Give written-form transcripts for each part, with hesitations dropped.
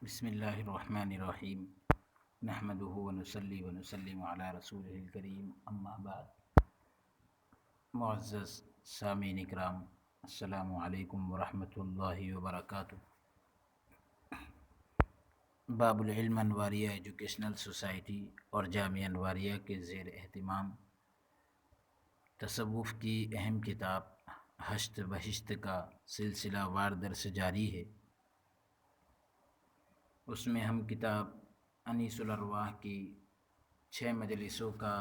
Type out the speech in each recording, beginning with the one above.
بسم اللہ الرحمن الرحیم نحمده ونصلی ونسلم علی رسولہ الکریم اما بعد۔ معزز سامعین اکرام، السلام علیکم ورحمۃ اللہ وبرکاتہ۔ باب العلم انواریہ ایجوکیشنل سوسائٹی اور جامعہ انواریہ کے زیر اہتمام تصوف کی اہم کتاب ہشت بہشت کا سلسلہ وار درس جاری ہے۔ اس میں ہم کتاب انیس الارواح کی 6 مجلسوں کا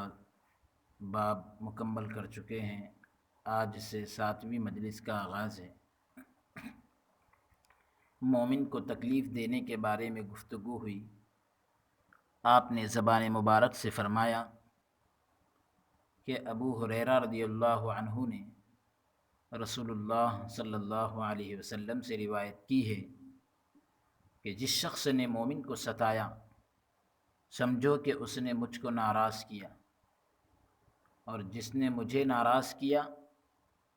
باب مکمل کر چکے ہیں۔ آج سے 7ویں مجلس کا آغاز ہے۔ مومن کو تکلیف دینے کے بارے میں گفتگو ہوئی۔ آپ نے زبان مبارک سے فرمایا کہ ابو ہریرہ رضی اللہ عنہ نے رسول اللہ صلی اللہ علیہ وسلم سے روایت کی ہے کہ جس شخص نے مومن کو ستایا سمجھو کہ اس نے مجھ کو ناراض کیا، اور جس نے مجھے ناراض کیا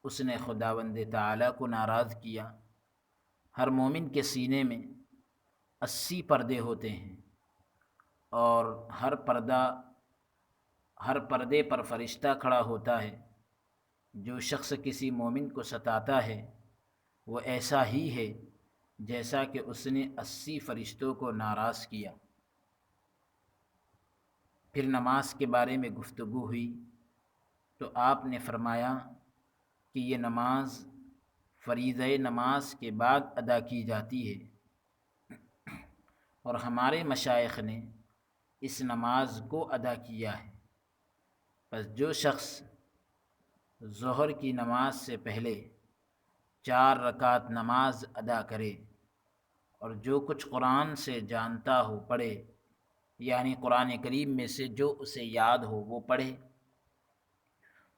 اس نے خداوند تعالیٰ کو ناراض کیا۔ ہر مومن کے سینے میں 80 پردے ہوتے ہیں، اور ہر پردے پر فرشتہ کھڑا ہوتا ہے۔ جو شخص کسی مومن کو ستاتا ہے وہ ایسا ہی ہے جیسا کہ اس نے 80 فرشتوں کو ناراض کیا۔ پھر نماز کے بارے میں گفتگو ہوئی تو آپ نے فرمایا کہ یہ نماز فریضہ نماز کے بعد ادا کی جاتی ہے، اور ہمارے مشائخ نے اس نماز کو ادا کیا ہے۔ پس جو شخص ظہر کی نماز سے پہلے 4 رکعت نماز ادا کرے اور جو کچھ قرآن سے جانتا ہو پڑھے، یعنی قرآن کریم میں سے جو اسے یاد ہو وہ پڑھے،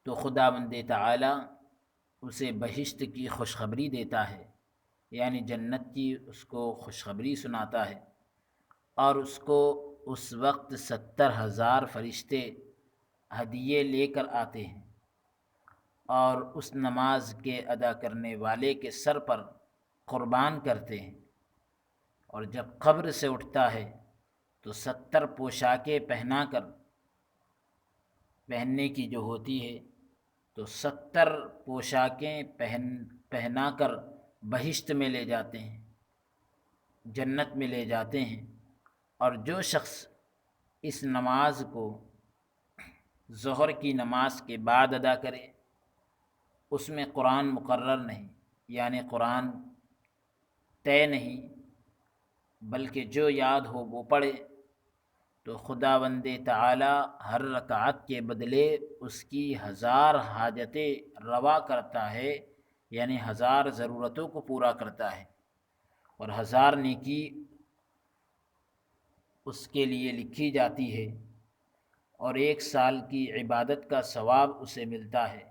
تو خداوند تعالیٰ اسے بہشت کی خوشخبری دیتا ہے، یعنی جنت کی اس کو خوشخبری سناتا ہے، اور اس کو اس وقت 70,000 فرشتے ہدیے لے کر آتے ہیں اور اس نماز کے ادا کرنے والے کے سر پر قربان کرتے ہیں۔ اور جب قبر سے اٹھتا ہے تو 70 پوشاکیں پہننے کی جو ہوتی ہے، تو 70 پوشاکیں پہنا کر بہشت میں لے جاتے ہیں، جنت میں لے جاتے ہیں۔ اور جو شخص اس نماز کو ظہر کی نماز کے بعد ادا کرے، اس میں قرآن مقرر نہیں، یعنی قرآن طے نہیں، بلکہ جو یاد ہو وہ پڑھے، تو خداوند تعالیٰ ہر رکعت کے بدلے اس کی 1000 حاجتیں روا کرتا ہے، یعنی 1000 ضرورتوں کو پورا کرتا ہے، اور 1000 نیکی اس کے لیے لکھی جاتی ہے، اور 1 سال کی عبادت کا ثواب اسے ملتا ہے۔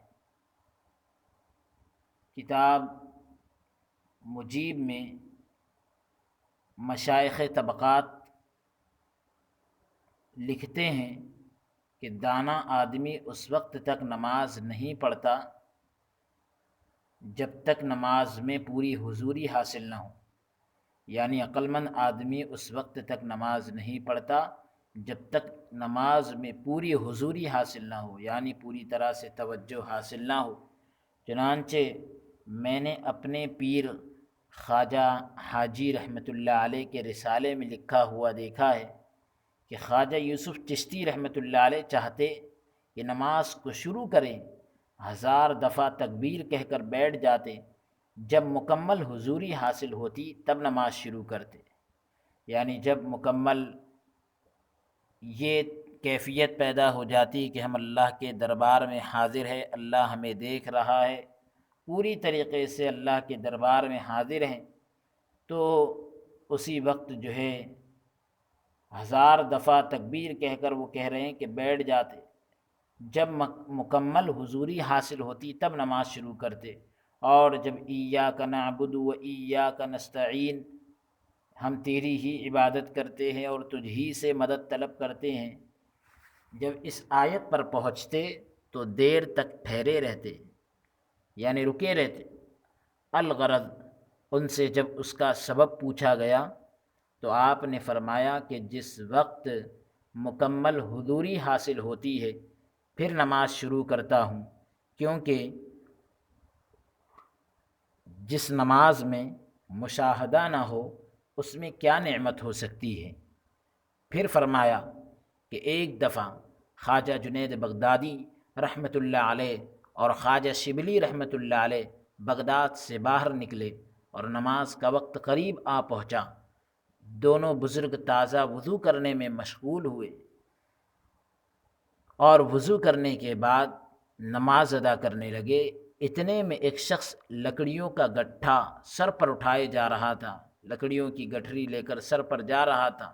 کتاب مجیب میں مشائخ طبقات لکھتے ہیں کہ دانا آدمی اس وقت تک نماز نہیں پڑھتا جب تک نماز میں پوری حضوری حاصل نہ ہو، یعنی عقل مند آدمی اس وقت تک نماز نہیں پڑھتا جب تک نماز میں پوری حضوری حاصل نہ ہو، یعنی پوری طرح سے توجہ حاصل نہ ہو۔ چنانچہ میں نے اپنے پیر خواجہ حاجی رحمۃ اللہ علیہ کے رسالے میں لکھا ہوا دیکھا ہے کہ خواجہ یوسف چشتی رحمۃ اللہ علیہ چاہتے کہ نماز کو شروع کریں، 1000 دفعہ تکبیر کہہ کر بیٹھ جاتے، جب مکمل حضوری حاصل ہوتی تب نماز شروع کرتے، یعنی جب مکمل یہ کیفیت پیدا ہو جاتی کہ ہم اللہ کے دربار میں حاضر ہے، اللہ ہمیں دیکھ رہا ہے، پوری طریقے سے اللہ کے دربار میں حاضر ہیں، تو اسی وقت جو ہے 1000 دفعہ تکبیر کہہ کر وہ کہہ رہے ہیں کہ بیٹھ جاتے، جب مکمل حضوری حاصل ہوتی تب نماز شروع کرتے، اور جب ایاک نعبد و ایاک نستعین، ہم تیری ہی عبادت کرتے ہیں اور تجھ ہی سے مدد طلب کرتے ہیں، جب اس آیت پر پہنچتے تو دیر تک ٹھہرے رہتے، یعنی رکے رہتے۔ الغرض، ان سے جب اس کا سبب پوچھا گیا تو آپ نے فرمایا کہ جس وقت مکمل حضوری حاصل ہوتی ہے پھر نماز شروع کرتا ہوں، کیونکہ جس نماز میں مشاہدہ نہ ہو اس میں کیا نعمت ہو سکتی ہے۔ پھر فرمایا کہ ایک دفعہ خواجہ جنید بغدادی رحمۃ اللہ علیہ اور خواجہ شبلی رحمۃ اللہ علیہ بغداد سے باہر نکلے اور نماز کا وقت قریب آ پہنچا۔ دونوں بزرگ تازہ وضو کرنے میں مشغول ہوئے اور وضو کرنے کے بعد نماز ادا کرنے لگے۔ اتنے میں ایک شخص لکڑیوں کا گٹھا سر پر اٹھائے جا رہا تھا، لکڑیوں کی گٹھری لے کر سر پر جا رہا تھا۔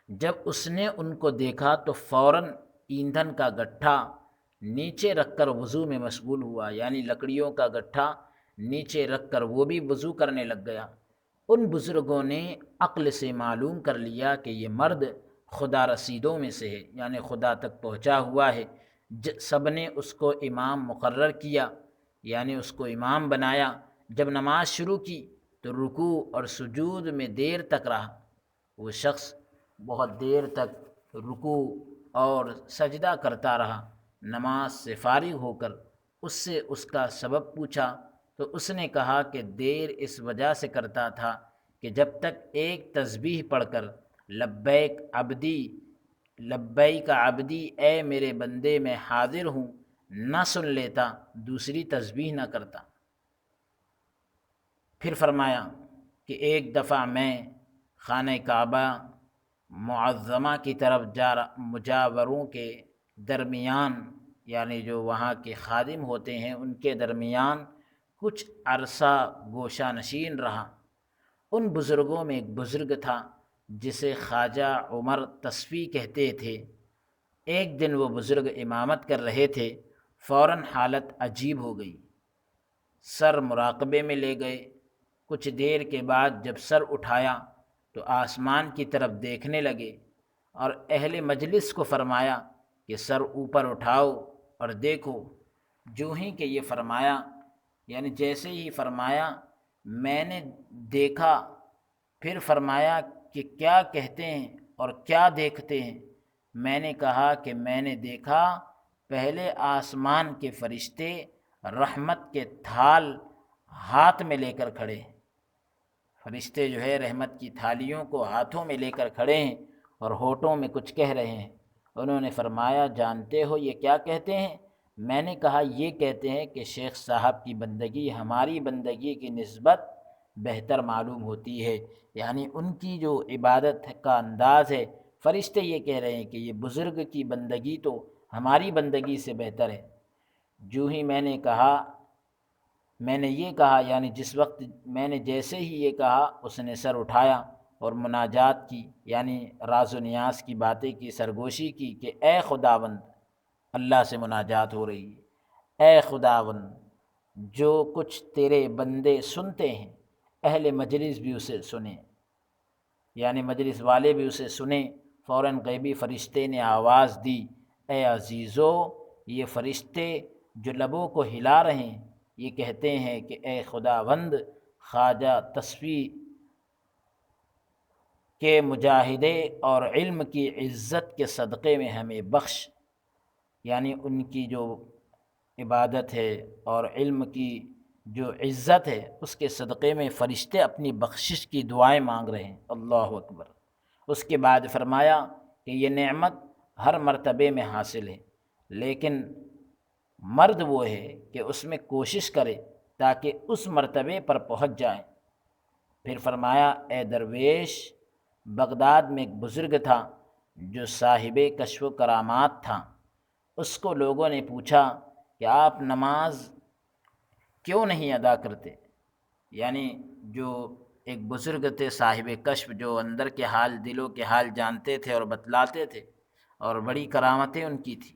جب اس نے ان کو دیکھا تو فوراً ایندھن کا گٹھا نیچے رکھ کر وضو میں مشغول ہوا، یعنی لکڑیوں کا گٹھا نیچے رکھ کر وہ بھی وضو کرنے لگ گیا۔ ان بزرگوں نے عقل سے معلوم کر لیا کہ یہ مرد خدا رسیدوں میں سے ہے، یعنی خدا تک پہنچا ہوا ہے۔ سب نے اس کو امام مقرر کیا، یعنی اس کو امام بنایا۔ جب نماز شروع کی تو رکوع اور سجود میں دیر تک رہا۔ وہ شخص بہت دیر تک رکوع اور سجدہ کرتا رہا۔ نماز سے فارغ ہو کر اس سے اس کا سبب پوچھا تو اس نے کہا کہ دیر اس وجہ سے کرتا تھا کہ جب تک ایک تسبیح پڑھ کر لبیک عبدی لبیک عبدی اے میرے بندے میں حاضر ہوں نہ سن لیتا، دوسری تسبیح نہ کرتا۔ پھر فرمایا کہ ایک دفعہ میں خانہ کعبہ معظمہ کی طرف مجاوروں کے درمیان، یعنی جو وہاں کے خادم ہوتے ہیں ان کے درمیان کچھ عرصہ گوشہ نشین رہا۔ ان بزرگوں میں ایک بزرگ تھا جسے خواجہ عمر تصفی کہتے تھے۔ ایک دن وہ بزرگ امامت کر رہے تھے، فوراً حالت عجیب ہو گئی، سر مراقبے میں لے گئے۔ کچھ دیر کے بعد جب سر اٹھایا تو آسمان کی طرف دیکھنے لگے اور اہل مجلس کو فرمایا کہ سر اوپر اٹھاؤ اور دیکھو۔ جو ہی کہ یہ فرمایا، یعنی جیسے ہی فرمایا میں نے دیکھا، پھر فرمایا کہ کیا کہتے ہیں اور کیا دیکھتے ہیں؟ میں نے کہا کہ میں نے دیکھا پہلے آسمان کے فرشتے رحمت کے تھال ہاتھ میں لے کر کھڑے ہیں۔ فرشتے جو ہے رحمت کی تھالیوں کو ہاتھوں میں لے کر کھڑے ہیں اور ہونٹوں میں کچھ کہہ رہے ہیں۔ انہوں نے فرمایا جانتے ہو یہ کیا کہتے ہیں؟ میں نے کہا یہ کہتے ہیں کہ شیخ صاحب کی بندگی ہماری بندگی کی نسبت بہتر معلوم ہوتی ہے، یعنی ان کی جو عبادت کا انداز ہے، فرشتے یہ کہہ رہے ہیں کہ یہ بزرگ کی بندگی تو ہماری بندگی سے بہتر ہے۔ جو ہی میں نے یہ کہا، یعنی جس وقت میں نے جیسے ہی یہ کہا اس نے سر اٹھایا اور مناجات کی، یعنی راز و نیاز کی باتیں کی، سرگوشی کی کہ اے خداوند، اللہ سے مناجات ہو رہی ہے، اے خداوند جو کچھ تیرے بندے سنتے ہیں اہل مجلس بھی اسے سنیں، یعنی مجلس والے بھی اسے سنیں۔ فوراً غیبی فرشتے نے آواز دی، اے عزیزو، یہ فرشتے جو لبوں کو ہلا رہے ہیں یہ کہتے ہیں کہ اے خداوند، خواجہ تصفی کے مجاہدے اور علم کی عزت کے صدقے میں ہمیں بخش، یعنی ان کی جو عبادت ہے اور علم کی جو عزت ہے اس کے صدقے میں فرشتے اپنی بخشش کی دعائیں مانگ رہے ہیں۔ اللہ اکبر۔ اس کے بعد فرمایا کہ یہ نعمت ہر مرتبے میں حاصل ہے، لیکن مرد وہ ہے کہ اس میں کوشش کرے تاکہ اس مرتبے پر پہنچ جائے۔ پھر فرمایا اے درویش، بغداد میں ایک بزرگ تھا جو صاحب کشف و کرامات تھا۔ اس کو لوگوں نے پوچھا کہ آپ نماز کیوں نہیں ادا کرتے؟ یعنی جو ایک بزرگ تھے صاحب کشف، جو اندر کے حال دلوں کے حال جانتے تھے اور بتلاتے تھے، اور بڑی کرامتیں ان کی تھی۔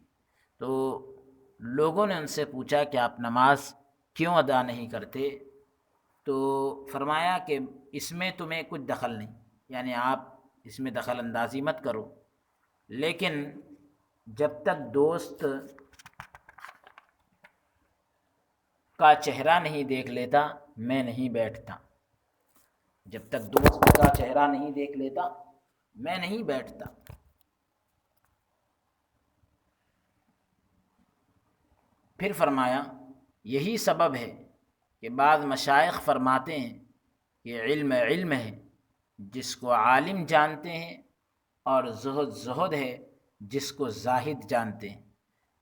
تو لوگوں نے ان سے پوچھا کہ آپ نماز کیوں ادا نہیں کرتے؟ تو فرمایا کہ اس میں تمہیں کچھ دخل نہیں، یعنی آپ اس میں دخل اندازی مت کرو، لیکن جب تک دوست کا چہرہ نہیں دیکھ لیتا میں نہیں بیٹھتا۔ جب تک دوست کا چہرہ نہیں دیکھ لیتا میں نہیں بیٹھتا۔ پھر فرمایا یہی سبب ہے کہ بعض مشائخ فرماتے ہیں کہ علم علم ہے جس کو عالم جانتے ہیں، اور زہد زہد ہے جس کو زاہد جانتے ہیں۔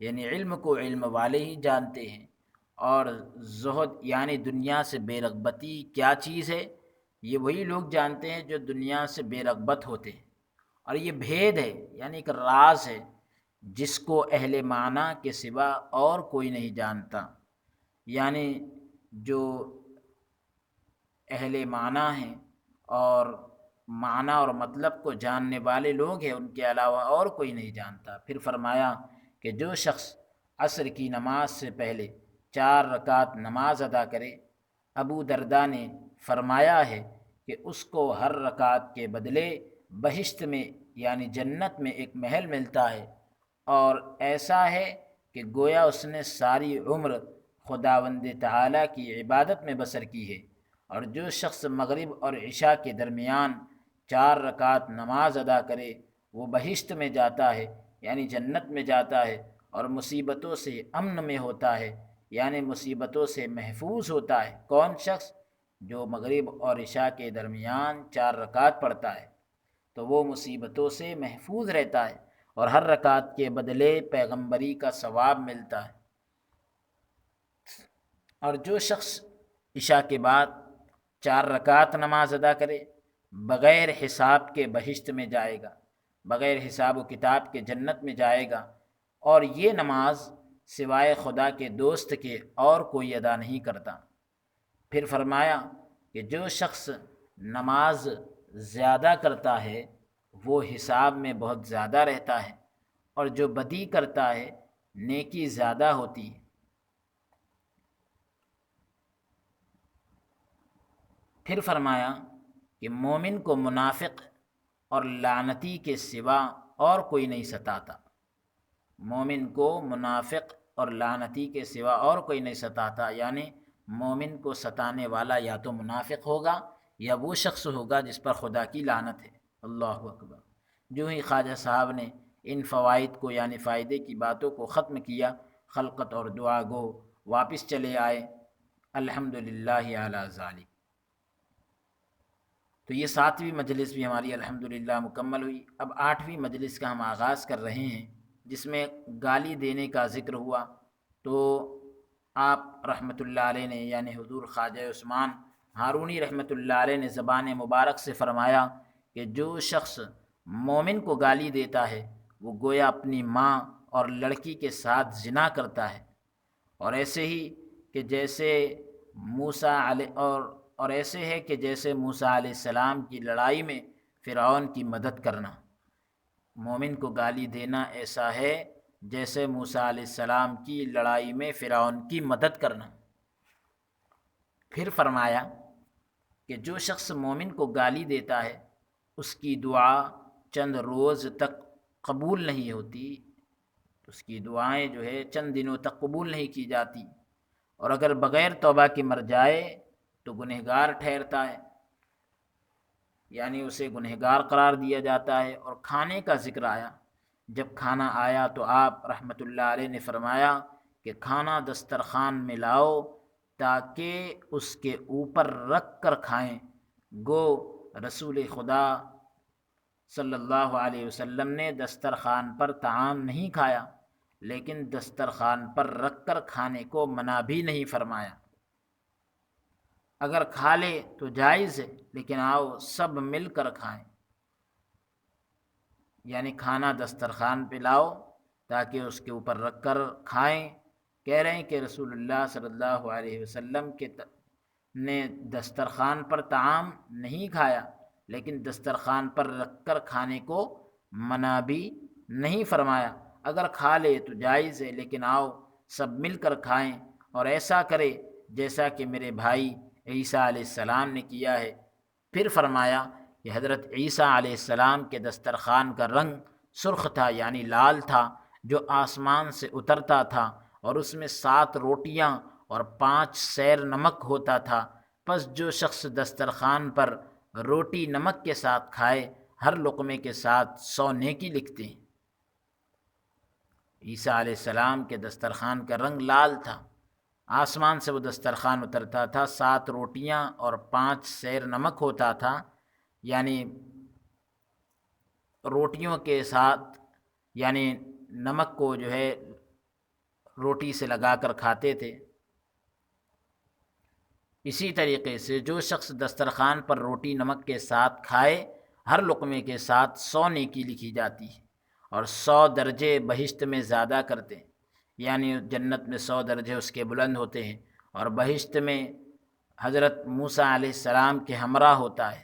یعنی علم کو علم والے ہی جانتے ہیں، اور زہد یعنی دنیا سے بے رغبتی کیا چیز ہے یہ وہی لوگ جانتے ہیں جو دنیا سے بے رغبت ہوتے ہیں۔ اور یہ بھید ہے، یعنی ایک راز ہے جس کو اہل معنی کے سوا اور کوئی نہیں جانتا۔ یعنی جو اہل معنی ہیں اور معنی اور مطلب کو جاننے والے لوگ ہیں، ان کے علاوہ اور کوئی نہیں جانتا۔ پھر فرمایا کہ جو شخص عصر کی نماز سے پہلے 4 رکعت نماز ادا کرے، ابو درداء نے فرمایا ہے کہ اس کو ہر رکعت کے بدلے بہشت میں یعنی جنت میں ایک محل ملتا ہے، اور ایسا ہے کہ گویا اس نے ساری عمر خداوند تعالیٰ کی عبادت میں بسر کی ہے۔ اور جو شخص مغرب اور عشاء کے درمیان 4 رکعت نماز ادا کرے وہ بہشت میں جاتا ہے یعنی جنت میں جاتا ہے، اور مصیبتوں سے امن میں ہوتا ہے یعنی مصیبتوں سے محفوظ ہوتا ہے۔ کون شخص؟ جو مغرب اور عشاء کے درمیان 4 رکعت پڑھتا ہے تو وہ مصیبتوں سے محفوظ رہتا ہے، اور ہر رکعت کے بدلے پیغمبری کا ثواب ملتا ہے۔ اور جو شخص عشاء کے بعد 4 رکعت نماز ادا کرے بغیر حساب کے بہشت میں جائے گا، بغیر حساب و کتاب کے جنت میں جائے گا، اور یہ نماز سوائے خدا کے دوست کے اور کوئی ادا نہیں کرتا۔ پھر فرمایا کہ جو شخص نماز زیادہ کرتا ہے وہ حساب میں بہت زیادہ رہتا ہے، اور جو بدی کرتا ہے نیکی زیادہ ہوتی ہے۔ پھر فرمایا کہ مومن کو منافق اور لعنتی کے سوا اور کوئی نہیں ستاتا۔ مومن کو منافق اور لعنتی کے سوا اور کوئی نہیں ستاتا، یعنی مومن کو ستانے والا یا تو منافق ہوگا یا وہ شخص ہوگا جس پر خدا کی لعنت ہے۔ اللہ اکبر۔ جو ہی خواجہ صاحب نے ان فوائد کو یعنی فائدے کی باتوں کو ختم کیا، خلقت اور دعا گو واپس چلے آئے۔ الحمدللہ علی ذالک۔ تو یہ 7ویں مجلس بھی ہماری الحمدللہ مکمل ہوئی۔ اب 8ویں مجلس کا ہم آغاز کر رہے ہیں، جس میں گالی دینے کا ذکر ہوا۔ تو آپ رحمۃ اللہ علیہ نے یعنی حضور خواجہ عثمان ہارونی رحمۃ اللہ علیہ نے زبان مبارک سے فرمایا کہ جو شخص مومن کو گالی دیتا ہے وہ گویا اپنی ماں اور لڑکی کے ساتھ زنا کرتا ہے، اور ایسے ہی کہ جیسے موسیٰ علیہ اور ایسے ہے کہ جیسے موسیٰ علیہ السلام کی لڑائی میں فرعون کی مدد کرنا۔ مومن کو گالی دینا ایسا ہے جیسے موسیٰ علیہ السلام کی لڑائی میں فرعون کی مدد کرنا۔ پھر فرمایا کہ جو شخص مومن کو گالی دیتا ہے اس کی دعا چند روز تک قبول نہیں ہوتی، اس کی دعائیں جو ہے چند دنوں تک قبول نہیں کی جاتی، اور اگر بغیر توبہ کے مر جائے تو گنہگار ٹھہرتا ہے، یعنی اسے گنہگار قرار دیا جاتا ہے۔ اور کھانے کا ذکر آیا، جب کھانا آیا تو آپ رحمۃ اللہ علیہ نے فرمایا کہ کھانا دسترخوان میں لاؤ تاکہ اس کے اوپر رکھ کر کھائیں۔ گو رسول خدا صلی اللہ علیہ وسلم نے دسترخوان پر طعام نہیں کھایا، لیکن دسترخوان پر رکھ کر کھانے کو منع بھی نہیں فرمایا۔ اگر کھا لے تو جائز ہے، لیکن آؤ سب مل کر کھائیں، یعنی کھانا دسترخوان پہ لاؤ تاکہ اس کے اوپر رکھ کر کھائیں۔ کہہ رہے ہیں کہ رسول اللہ صلی اللہ علیہ وسلم نے دسترخوان پر طعام نہیں کھایا، لیکن دسترخوان پر رکھ کر کھانے کو منع بھی نہیں فرمایا۔ اگر کھا لے تو جائز ہے، لیکن آؤ سب مل کر کھائیں، اور ایسا کرے جیسا کہ میرے بھائی عیسیٰ علیہ السلام نے کیا ہے۔ پھر فرمایا کہ حضرت عیسیٰ علیہ السلام کے دسترخوان کا رنگ سرخ تھا یعنی لال تھا، جو آسمان سے اترتا تھا، اور اس میں 7 روٹیاں اور 5 سیر نمک ہوتا تھا۔ پس جو شخص دسترخوان پر روٹی نمک کے ساتھ کھائے ہر لقمے کے ساتھ 100 نیکی لکھتے ہیں۔ عیسیٰ علیہ السلام کے دسترخوان کا رنگ لال تھا، آسمان سے وہ دسترخوان اترتا تھا، 7 روٹیاں اور 5 سیر نمک ہوتا تھا، یعنی روٹیوں کے ساتھ یعنی نمک کو جو ہے روٹی سے لگا کر کھاتے تھے۔ اسی طریقے سے جو شخص دسترخوان پر روٹی نمک کے ساتھ کھائے ہر لقمے کے ساتھ 100 نیکی لکھی جاتی ہے، اور 100 درجے بہشت میں زیادہ کرتے ہیں، یعنی جنت میں 100 درجے اس کے بلند ہوتے ہیں، اور بہشت میں حضرت موسیٰ علیہ السلام کے ہمراہ ہوتا ہے،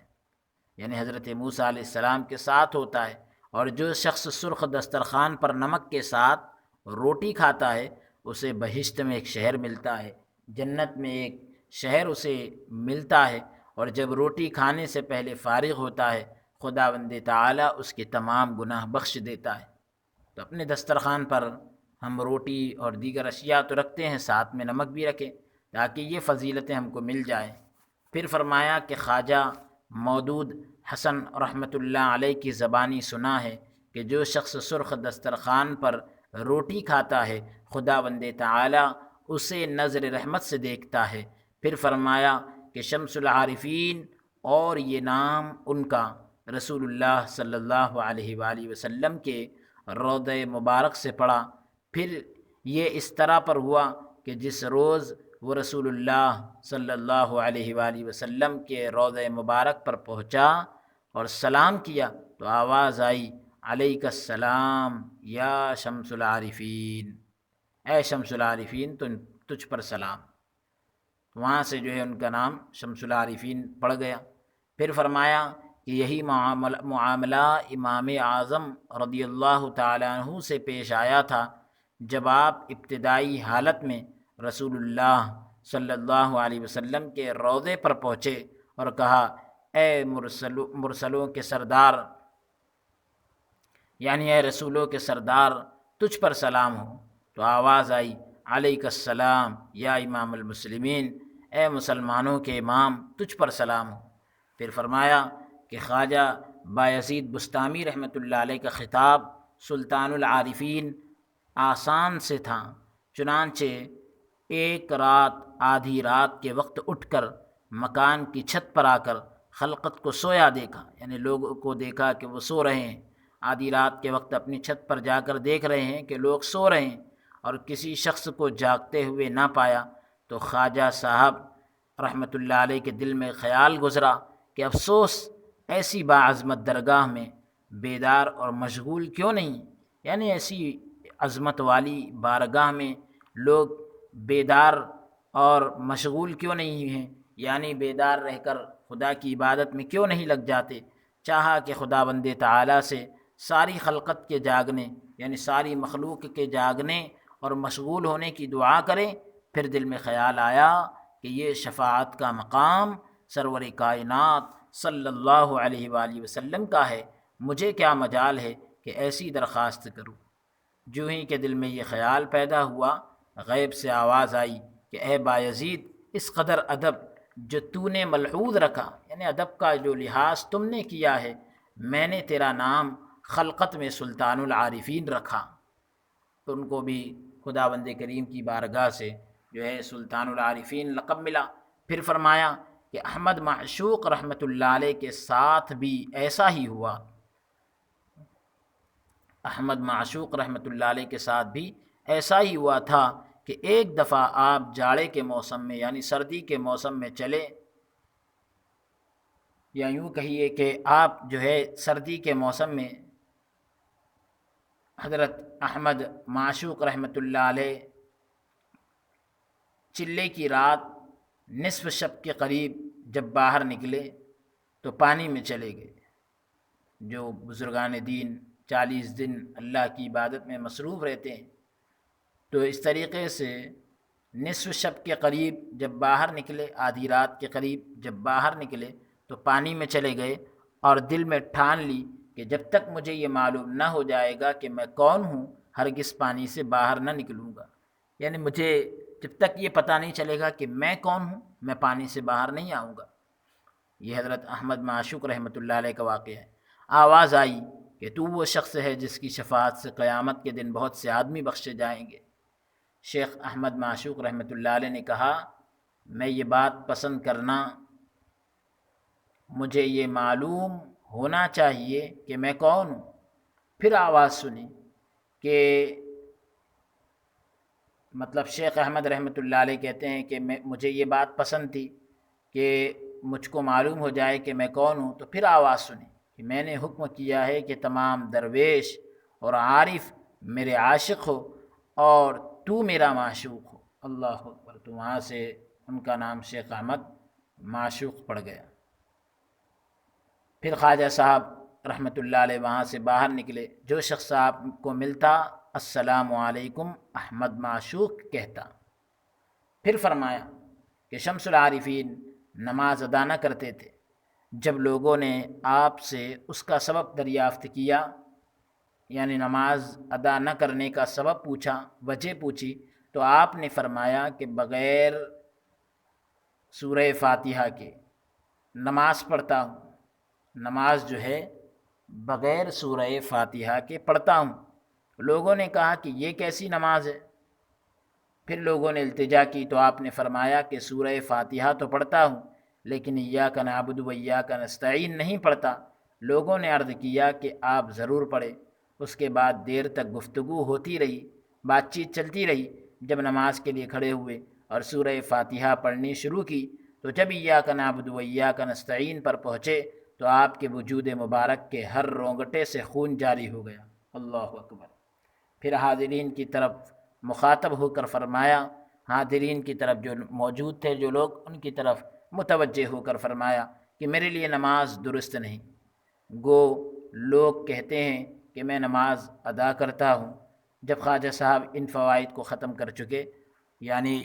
یعنی حضرت موسیٰ علیہ السلام کے ساتھ ہوتا ہے۔ اور جو شخص سرخ دسترخوان پر نمک کے ساتھ روٹی کھاتا ہے اسے بہشت میں ایک شہر ملتا ہے، جنت میں ایک شہر اسے ملتا ہے، اور جب روٹی کھانے سے پہلے فارغ ہوتا ہے خداوند تعالیٰ اس کے تمام گناہ بخش دیتا ہے۔ تو اپنے دسترخوان پر ہم روٹی اور دیگر اشیاء تو رکھتے ہیں، ساتھ میں نمک بھی رکھیں تاکہ یہ فضیلتیں ہم کو مل جائیں۔ پھر فرمایا کہ خواجہ مودود حسن رحمۃ اللہ علیہ کی زبانی سنا ہے کہ جو شخص سرخ دسترخوان پر روٹی کھاتا ہے خداوند تعالیٰ اسے نظر رحمت سے دیکھتا ہے۔ پھر فرمایا کہ شمس العارفین، اور یہ نام ان کا رسول اللہ صلی اللہ علیہ وآلہ وسلم کے روضہ مبارک سے پڑا۔ پھر یہ اس طرح پر ہوا کہ جس روز وہ رسول اللہ صلی اللہ علیہ وآلہ وسلم کے روضہ مبارک پر پہنچا اور سلام کیا تو آواز آئی علیک السلام یا شمس العارفین، اے شمس العارفین تجھ پر سلام۔ وہاں سے جو ہے ان کا نام شمس العارفین پڑ گیا۔ پھر فرمایا کہ یہی معاملہ امام اعظم رضی اللہ تعالیٰ عنہ سے پیش آیا تھا جب آپ ابتدائی حالت میں رسول اللہ صلی اللہ علیہ وسلم کے روضے پر پہنچے اور کہا اے مرسلوں کے سردار، یعنی اے رسولوں کے سردار تجھ پر سلام ہو، تو آواز آئی علیک السلام یا امام المسلمین، اے مسلمانوں کے امام تجھ پر سلام ہو۔ پھر فرمایا کہ خواجہ بایزید بستامی رحمۃ اللہ علیہ کا خطاب سلطان العارفین آسان سے تھا، چنانچہ ایک رات آدھی رات کے وقت اٹھ کر مکان کی چھت پر آ کر خلقت کو سویا دیکھا، یعنی لوگوں کو دیکھا کہ وہ سو رہے ہیں، آدھی رات کے وقت اپنی چھت پر جا کر دیکھ رہے ہیں کہ لوگ سو رہے ہیں، اور کسی شخص کو جاگتے ہوئے نہ پایا تو خواجہ صاحب رحمۃ اللہ علیہ کے دل میں خیال گزرا کہ افسوس ایسی باعظمت درگاہ میں بیدار اور مشغول کیوں نہیں، یعنی ایسی عظمت والی بارگاہ میں لوگ بیدار اور مشغول کیوں نہیں ہیں، یعنی بیدار رہ کر خدا کی عبادت میں کیوں نہیں لگ جاتے۔ چاہا کہ خداوند تعالیٰ سے ساری خلقت کے جاگنے، یعنی ساری مخلوق کے جاگنے اور مشغول ہونے کی دعا کریں۔ پھر دل میں خیال آیا کہ یہ شفاعت کا مقام سرور کائنات صلی اللہ علیہ وآلہ وسلم کا ہے، مجھے کیا مجال ہے کہ ایسی درخواست کروں۔ جو ہی کہ دل میں یہ خیال پیدا ہوا، غیب سے آواز آئی کہ اے بایزید، اس قدر ادب جو تو نے ملحوظ رکھا، یعنی ادب کا جو لحاظ تم نے کیا ہے، میں نے تیرا نام خلقت میں سلطان العارفین رکھا۔ تو ان کو بھی خداوند کریم کی بارگاہ سے جو ہے سلطان العارفین لقب ملا۔ پھر فرمایا کہ احمد معشوق رحمۃ اللہ علیہ کے ساتھ بھی ایسا ہی ہوا، احمد معشوق رحمۃ اللہ علیہ کے ساتھ بھی ایسا ہی ہوا تھا کہ ایک دفعہ آپ جاڑے کے موسم میں یعنی سردی کے موسم میں چلے، یا یوں کہیے کہ آپ جو ہے سردی کے موسم میں حضرت احمد معشوق رحمۃ اللہ علیہ چلے کی رات نصف شب کے قریب جب باہر نکلے تو پانی میں چلے گئے۔ جو بزرگان دین 40 دن اللہ کی عبادت میں مصروف رہتے ہیں، تو اس طریقے سے نصف شب کے قریب جب باہر نکلے، آدھی رات کے قریب جب باہر نکلے تو پانی میں چلے گئے، اور دل میں ٹھان لی کہ جب تک مجھے یہ معلوم نہ ہو جائے گا کہ میں کون ہوں، ہرگز پانی سے باہر نہ نکلوں گا، یعنی مجھے جب تک یہ پتہ نہیں چلے گا کہ میں کون ہوں، میں پانی سے باہر نہیں آؤں گا۔ یہ حضرت احمد معشوق رحمۃ اللہ علیہ کا واقعہ ہے۔ آواز آئی کہ تو وہ شخص ہے جس کی شفاعت سے قیامت کے دن بہت سے آدمی بخشے جائیں گے۔ شیخ احمد معشوق رحمۃ اللہ علیہ نے کہا، میں یہ بات پسند کرنا، مجھے یہ معلوم ہونا چاہیے کہ میں کون ہوں۔ پھر آواز سنی کہ مطلب شیخ احمد رحمۃ اللہ علیہ کہتے ہیں کہ مجھے یہ بات پسند تھی کہ مجھ کو معلوم ہو جائے کہ میں کون ہوں۔ تو پھر آواز سنی کہ میں نے حکم کیا ہے کہ تمام درویش اور عارف میرے عاشق ہو اور تو میرا معشوق ہو۔ اللہ اکبر۔ تو وہاں سے ان کا نام شیخ احمد معشوق پڑ گیا۔ پھر خواجہ صاحب رحمۃ اللہ علیہ وہاں سے باہر نکلے، جو شخص آپ کو ملتا السلام علیکم احمد معشوق کہتا۔ پھر فرمایا کہ شمس العارفین نماز ادا نہ کرتے تھے۔ جب لوگوں نے آپ سے اس کا سبب دریافت کیا، یعنی نماز ادا نہ کرنے کا سبب پوچھا، وجہ پوچھی، تو آپ نے فرمایا کہ بغیر سورہ فاتحہ کے نماز پڑھتا ہوں، نماز جو ہے بغیر سورہ فاتحہ کے پڑھتا ہوں۔ لوگوں نے کہا کہ یہ کیسی نماز ہے؟ پھر لوگوں نے التجا کی تو آپ نے فرمایا کہ سورہ فاتحہ تو پڑھتا ہوں لیکن ایاک نعبد و ایاک نستعین نہیں پڑھتا۔ لوگوں نے عرض کیا کہ آپ ضرور پڑھیں۔ اس کے بعد دیر تک گفتگو ہوتی رہی، بات چیت چلتی رہی۔ جب نماز کے لیے کھڑے ہوئے اور سورہ فاتحہ پڑھنی شروع کی تو جب ایاک نعبد و ایاک نستعین پر پہنچے تو آپ کے وجود مبارک کے ہر رونگٹے سے خون جاری ہو گیا۔ اللہ اکبر۔ پھر حاضرین کی طرف مخاطب ہو کر فرمایا، حاضرین کی طرف جو موجود تھے جو لوگ، ان کی طرف متوجہ ہو کر فرمایا کہ میرے لیے نماز درست نہیں۔ گو لوگ کہتے ہیں کہ میں نماز ادا کرتا ہوں۔ جب خواجہ صاحب ان فوائد کو ختم کر چکے، یعنی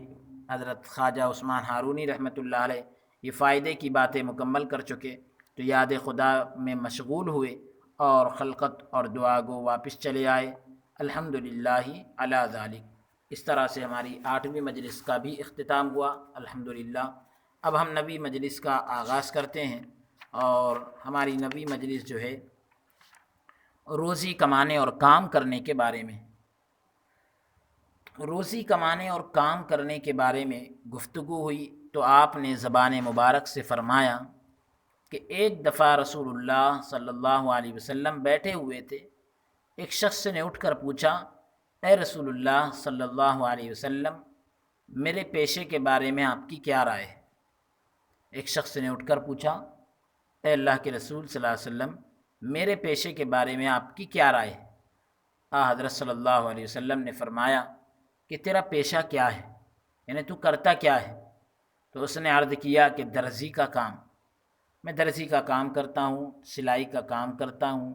حضرت خواجہ عثمان ہارونی رحمۃ اللہ علیہ یہ فائدے کی باتیں مکمل کر چکے، تو یاد خدا میں مشغول ہوئے اور خلقت اور دعا گو واپس چلے آئے۔ الحمدللہ علی ذالک۔ اس طرح سے ہماری 8ویں مجلس کا بھی اختتام ہوا الحمدللہ۔ اب ہم نویں مجلس کا آغاز کرتے ہیں، اور ہماری نویں مجلس جو ہے روزی کمانے اور کام کرنے کے بارے میں، روزی کمانے اور کام کرنے کے بارے میں گفتگو ہوئی۔ تو آپ نے زبان مبارک سے فرمایا کہ ایک دفعہ رسول اللہ صلی اللہ علیہ وسلم بیٹھے ہوئے تھے، ایک شخص نے اٹھ کر پوچھا، اے رسول اللہ صلی اللہ علیہ وسلم، میرے پیشے کے بارے میں آپ کی کیا رائے ہے؟ ایک شخص نے اٹھ کر پوچھا، اے اللہ کے رسول صلی اللہ علیہ وسلم، میرے پیشے کے بارے میں آپ کی کیا رائے ہے؟ حضرت صلی اللہ علیہ وسلم نے فرمایا کہ تیرا پیشہ کیا ہے، یعنی تو کرتا کیا ہے؟ تو اس نے عرض کیا کہ درزی کا کام، میں درزی کا کام کرتا ہوں، سلائی کا کام کرتا ہوں،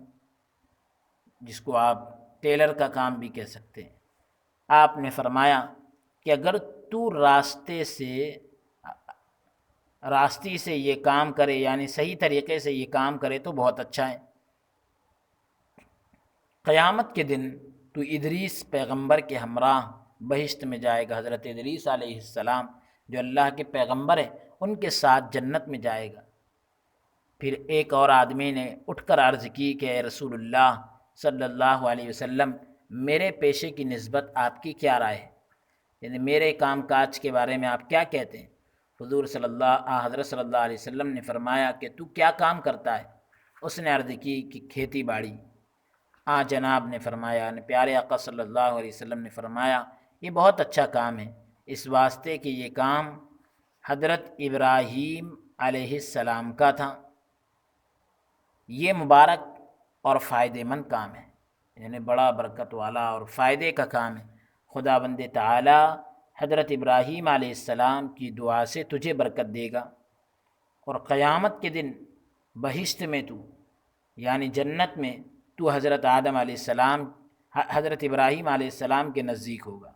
جس کو آپ ٹیلر کا کام بھی کہہ سکتے ہیں۔ آپ نے فرمایا کہ اگر تو راستی سے یہ کام کرے، یعنی صحیح طریقے سے یہ کام کرے تو بہت اچھا ہے۔ قیامت کے دن تو ادریس پیغمبر کے ہمراہ بہشت میں جائے گا۔ حضرت ادریس علیہ السلام جو اللہ کے پیغمبر ہیں، ان کے ساتھ جنت میں جائے گا۔ پھر ایک اور آدمی نے اٹھ کر عرض کی کہ اے رسول اللہ صلی اللہ علیہ وسلم، میرے پیشے کی نسبت آپ کی کیا رائے ہے، یعنی میرے کام کاج کے بارے میں آپ کیا کہتے ہیں؟ حضرت صلی اللہ علیہ وسلم نے فرمایا کہ تو کیا کام کرتا ہے؟ اس نے عرض کی کہ کھیتی باڑی۔ جناب نے فرمایا، پیارے آقا صلی اللہ علیہ وسلم نے فرمایا، یہ بہت اچھا کام ہے، اس واسطے کہ یہ کام حضرت ابراہیم علیہ السلام کا تھا۔ یہ مبارک اور فائدہ مند کام ہے، یعنی بڑا برکت والا اور فائدے کا کام ہے۔ خدا بند تعالی حضرت ابراہیم علیہ السلام کی دعا سے تجھے برکت دے گا، اور قیامت کے دن بہشت میں تو، یعنی جنت میں تو حضرت آدم علیہ السلام، حضرت ابراہیم علیہ السلام کے نزدیک ہوگا۔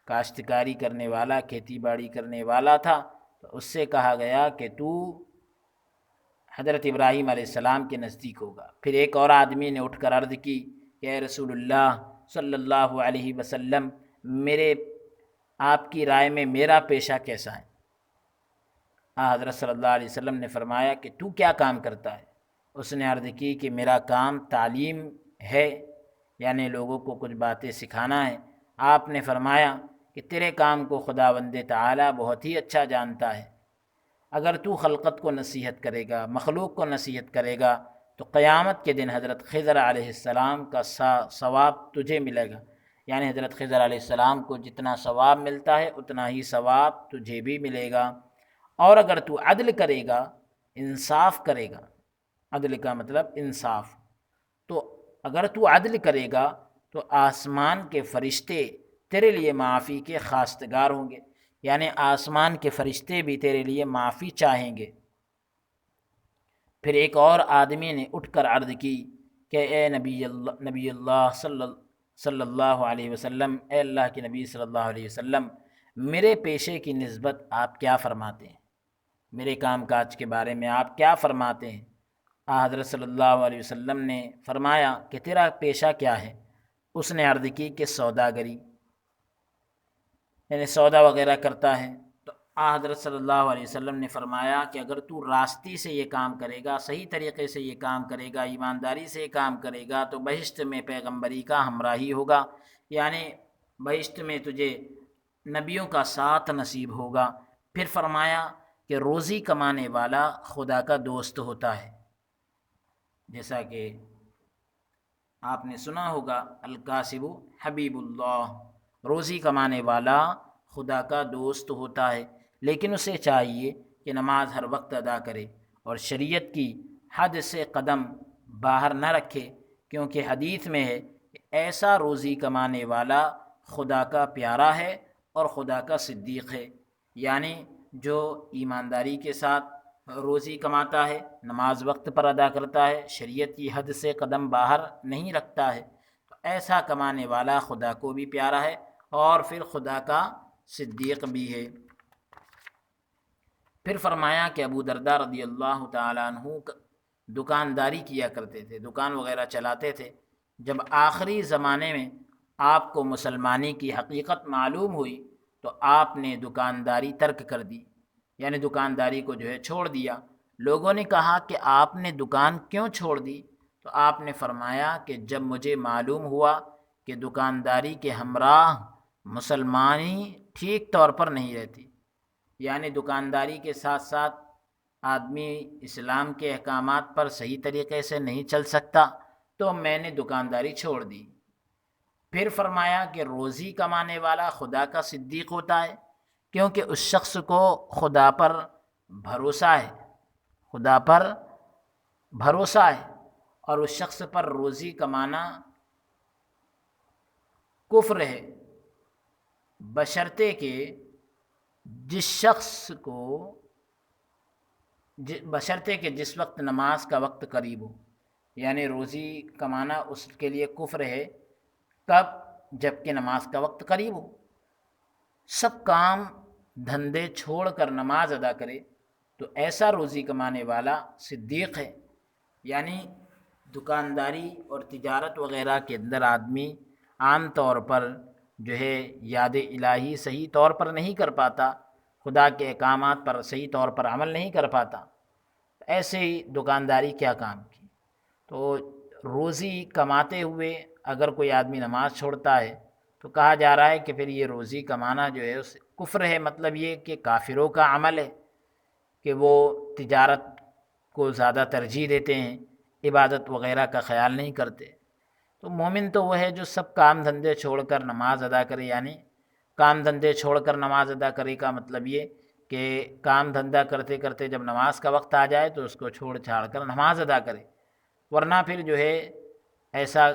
کاشتکاری کرنے والا، کھیتی باڑی کرنے والا تھا، تو اس سے کہا گیا کہ تو حضرت ابراہیم علیہ السلام کے نزدیک ہوگا۔ پھر ایک اور آدمی نے اٹھ کر عرض کی کہ اے رسول اللہ صلی اللہ علیہ وسلم، میرے آپ کی رائے میں میرا پیشہ کیسا ہے؟ حضرت صلی اللہ علیہ وسلم نے فرمایا کہ تو کیا کام کرتا ہے؟ اس نے عرض کی کہ میرا کام تعلیم ہے، یعنی لوگوں کو کچھ باتیں سکھانا ہے۔ آپ نے فرمایا کہ تیرے کام کو خداوند تعالی بہت ہی اچھا جانتا ہے۔ اگر تو خلقت کو نصیحت کرے گا، مخلوق کو نصیحت کرے گا، تو قیامت کے دن حضرت خضر علیہ السلام کا ثواب تجھے ملے گا، یعنی حضرت خضر علیہ السلام کو جتنا ثواب ملتا ہے اتنا ہی ثواب تجھے بھی ملے گا۔ اور اگر تو عدل کرے گا، انصاف کرے گا، عدل کا مطلب انصاف، تو اگر تو عدل کرے گا تو آسمان کے فرشتے تیرے لیے معافی کے خواستگار ہوں گے، یعنی آسمان کے فرشتے بھی تیرے لیے معافی چاہیں گے۔ پھر ایک اور آدمی نے اٹھ کر عرض کی کہ اے نبی اللہ صلی اللہ علیہ وسلم، اے اللہ کے نبی صلی اللہ علیہ وسلم، میرے پیشے کی نسبت آپ کیا فرماتے ہیں؟ میرے کام کاج کے بارے میں آپ کیا فرماتے ہیں؟ حضرت صلی اللہ علیہ وسلم نے فرمایا کہ تیرا پیشہ کیا ہے؟ اس نے عرض کی کہ سوداگری، یعنی سودا وغیرہ کرتا ہے۔ تو حضرت صلی اللہ علیہ وسلم نے فرمایا کہ اگر تو راستی سے یہ کام کرے گا، صحیح طریقے سے یہ کام کرے گا، ایمانداری سے یہ کام کرے گا، تو بہشت میں پیغمبری کا ہمراہی ہوگا، یعنی بہشت میں تجھے نبیوں کا ساتھ نصیب ہوگا۔ پھر فرمایا کہ روزی کمانے والا خدا کا دوست ہوتا ہے، جیسا کہ آپ نے سنا ہوگا الکاسب حبیب اللہ، روزی کمانے والا خدا کا دوست ہوتا ہے، لیکن اسے چاہیے کہ نماز ہر وقت ادا کرے اور شریعت کی حد سے قدم باہر نہ رکھے، کیونکہ حدیث میں ہے کہ ایسا روزی کمانے والا خدا کا پیارا ہے اور خدا کا صدیق ہے، یعنی جو ایمانداری کے ساتھ روزی کماتا ہے، نماز وقت پر ادا کرتا ہے، شریعت کی حد سے قدم باہر نہیں رکھتا ہے، تو ایسا کمانے والا خدا کو بھی پیارا ہے اور پھر خدا کا صدیق بھی ہے۔ پھر فرمایا کہ ابو درداء رضی اللہ تعالیٰ عنہ دکانداری کیا کرتے تھے، دکان وغیرہ چلاتے تھے۔ جب آخری زمانے میں آپ کو مسلمانی کی حقیقت معلوم ہوئی تو آپ نے دکانداری ترک کر دی، یعنی دکانداری کو جو ہے چھوڑ دیا۔ لوگوں نے کہا کہ آپ نے دکان کیوں چھوڑ دی؟ تو آپ نے فرمایا کہ جب مجھے معلوم ہوا کہ دکانداری کے ہمراہ مسلمانی ٹھیک طور پر نہیں رہتی، یعنی دکانداری کے ساتھ ساتھ آدمی اسلام کے احکامات پر صحیح طریقے سے نہیں چل سکتا، تو میں نے دکانداری چھوڑ دی۔ پھر فرمایا کہ روزی کمانے والا خدا کا صدیق ہوتا ہے، کیونکہ اس شخص کو خدا پر بھروسہ ہے، خدا پر بھروسہ ہے، اور اس شخص پر روزی کمانا کفر ہے، بشرطے کہ جس شخص کو بشرطے کہ جس وقت نماز کا وقت قریب ہو، یعنی روزی کمانا اس کے لیے کفر ہے کب؟ جب کہ نماز کا وقت قریب ہو، سب کام دھندے چھوڑ کر نماز ادا کرے، تو ایسا روزی کمانے والا صدیق ہے۔ یعنی دکانداری اور تجارت وغیرہ کے اندر آدمی عام طور پر جو ہے یاد الہی صحیح طور پر نہیں کر پاتا، خدا کے احکامات پر صحیح طور پر عمل نہیں کر پاتا، ایسے ہی دکانداری کیا کام کی؟ تو روزی کماتے ہوئے اگر کوئی آدمی نماز چھوڑتا ہے تو کہا جا رہا ہے کہ پھر یہ روزی کمانا جو ہے اس کفر ہے، مطلب یہ کہ کافروں کا عمل ہے کہ وہ تجارت کو زیادہ ترجیح دیتے ہیں، عبادت وغیرہ کا خیال نہیں کرتے۔ تو مومن تو وہ ہے جو سب کام دھندے چھوڑ کر نماز ادا کرے، یعنی کام دھندے چھوڑ کر نماز ادا کرے کا مطلب یہ کہ کام دھندا کرتے کرتے جب نماز کا وقت آ جائے تو اس کو چھوڑ چھاڑ کر نماز ادا کرے، ورنہ پھر جو ہے ایسا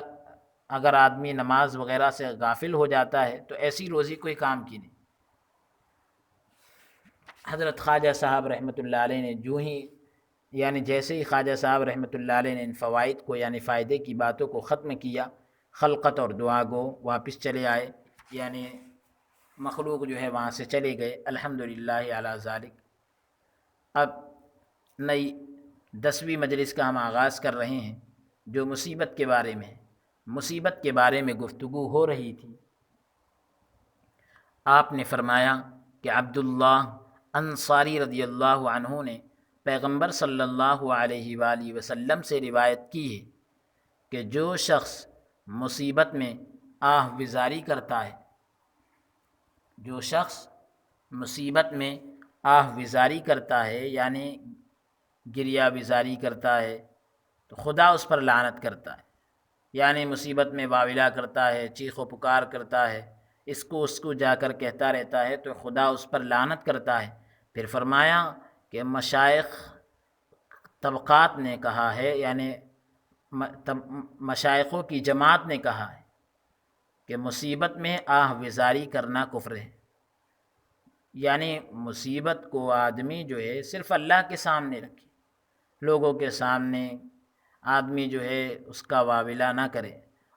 اگر آدمی نماز وغیرہ سے غافل ہو جاتا ہے تو ایسی روزی کوئی کام کی نہیں۔ حضرت خواجہ صاحب رحمۃ اللہ علیہ نے یعنی جیسے ہی خواجہ صاحب رحمۃ اللہ علیہ نے ان فوائد کو یعنی فائدے کی باتوں کو ختم کیا، خلقت اور دعا گو واپس چلے آئے، یعنی مخلوق جو ہے وہاں سے چلے گئے، الحمدللہ علی ذالک۔ اب نئی 10ویں مجلس کا ہم آغاز کر رہے ہیں جو مصیبت کے بارے میں ہے۔ مصیبت کے بارے میں گفتگو ہو رہی تھی۔ آپ نے فرمایا کہ عبداللہ انصاری رضی اللہ عنہ نے پیغمبر صلی اللہ علیہ وآلہ وسلم سے روایت کی ہے کہ جو شخص مصیبت میں آہ وزاری کرتا ہے، جو شخص مصیبت میں آہ وزاری کرتا ہے یعنی گریہ وزاری کرتا ہے، تو خدا اس پر لعنت کرتا ہے، یعنی مصیبت میں واویلا کرتا ہے، چیخ و پکار کرتا ہے، اس کو جا کر کہتا رہتا ہے، تو خدا اس پر لعنت کرتا ہے۔ پھر فرمایا کہ مشائخ طبقات نے کہا ہے، یعنی مشائخوں کی جماعت نے کہا ہے کہ مصیبت میں آہ وزاری کرنا کفر ہے، یعنی مصیبت کو آدمی جو ہے صرف اللہ کے سامنے رکھے، لوگوں کے سامنے آدمی جو ہے اس کا واویلا نہ کرے،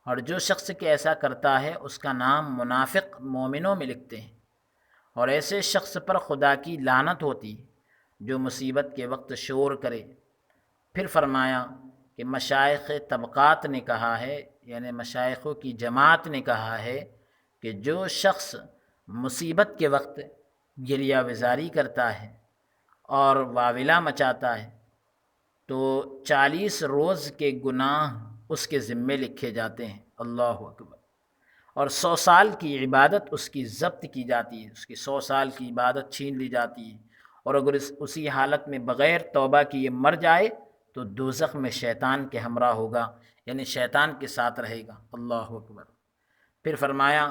اور جو شخص کہ ایسا کرتا ہے اس کا نام منافق مومنوں میں لکھتے ہیں، اور ایسے شخص پر خدا کی لعنت ہوتی ہے جو مصیبت کے وقت شور کرے۔ پھر فرمایا کہ مشائخ طبقات نے کہا ہے، یعنی مشائخوں کی جماعت نے کہا ہے کہ جو شخص مصیبت کے وقت گریہ وزاری کرتا ہے اور واویلا مچاتا ہے تو 40 روز کے گناہ اس کے ذمے لکھے جاتے ہیں، اللہ اکبر، اور 100 سال کی عبادت اس کی ضبط کی جاتی ہے، اس کی 100 سال کی عبادت چھین لی جاتی ہے، اور اگر اسی حالت میں بغیر توبہ کی یہ مر جائے تو دوزخ میں شیطان کے ہمراہ ہوگا، یعنی شیطان کے ساتھ رہے گا، اللہ اکبر۔ پھر فرمایا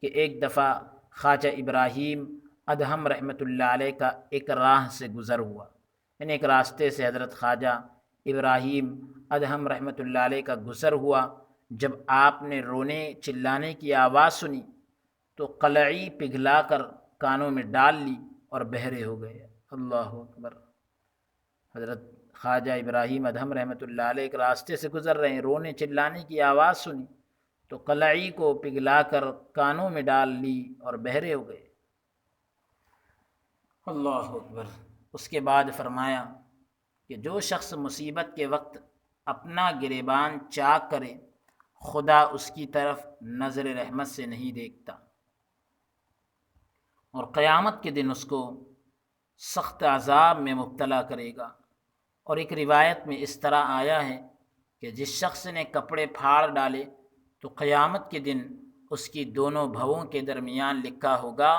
کہ ایک دفعہ خواجہ ابراہیم ادہم رحمۃ اللہ علیہ کا ایک راہ سے گزر ہوا، یعنی ایک راستے سے حضرت خواجہ ابراہیم ادہم رحمۃ اللہ علیہ کا گزر ہوا۔ جب آپ نے رونے چلانے کی آواز سنی تو قلعی پگھلا کر کانوں میں ڈال لی اور بہرے ہو گئے، اللہ اکبر۔ حضرت خواجہ ابراہیم ادہم رحمۃ اللہ علیہ ایک راستے سے گزر رہے ہیں، رونے چلانے کی آواز سنی تو قلعی کو پگھلا کر کانوں میں ڈال لی اور بہرے ہو گئے، اللہ اکبر۔ اس کے بعد فرمایا کہ جو شخص مصیبت کے وقت اپنا گریبان چاک کرے خدا اس کی طرف نظر رحمت سے نہیں دیکھتا، اور قیامت کے دن اس کو سخت عذاب میں مبتلا کرے گا۔ اور ایک روایت میں اس طرح آیا ہے کہ جس شخص نے کپڑے پھاڑ ڈالے تو قیامت کے دن اس کی دونوں بھووں کے درمیان لکھا ہوگا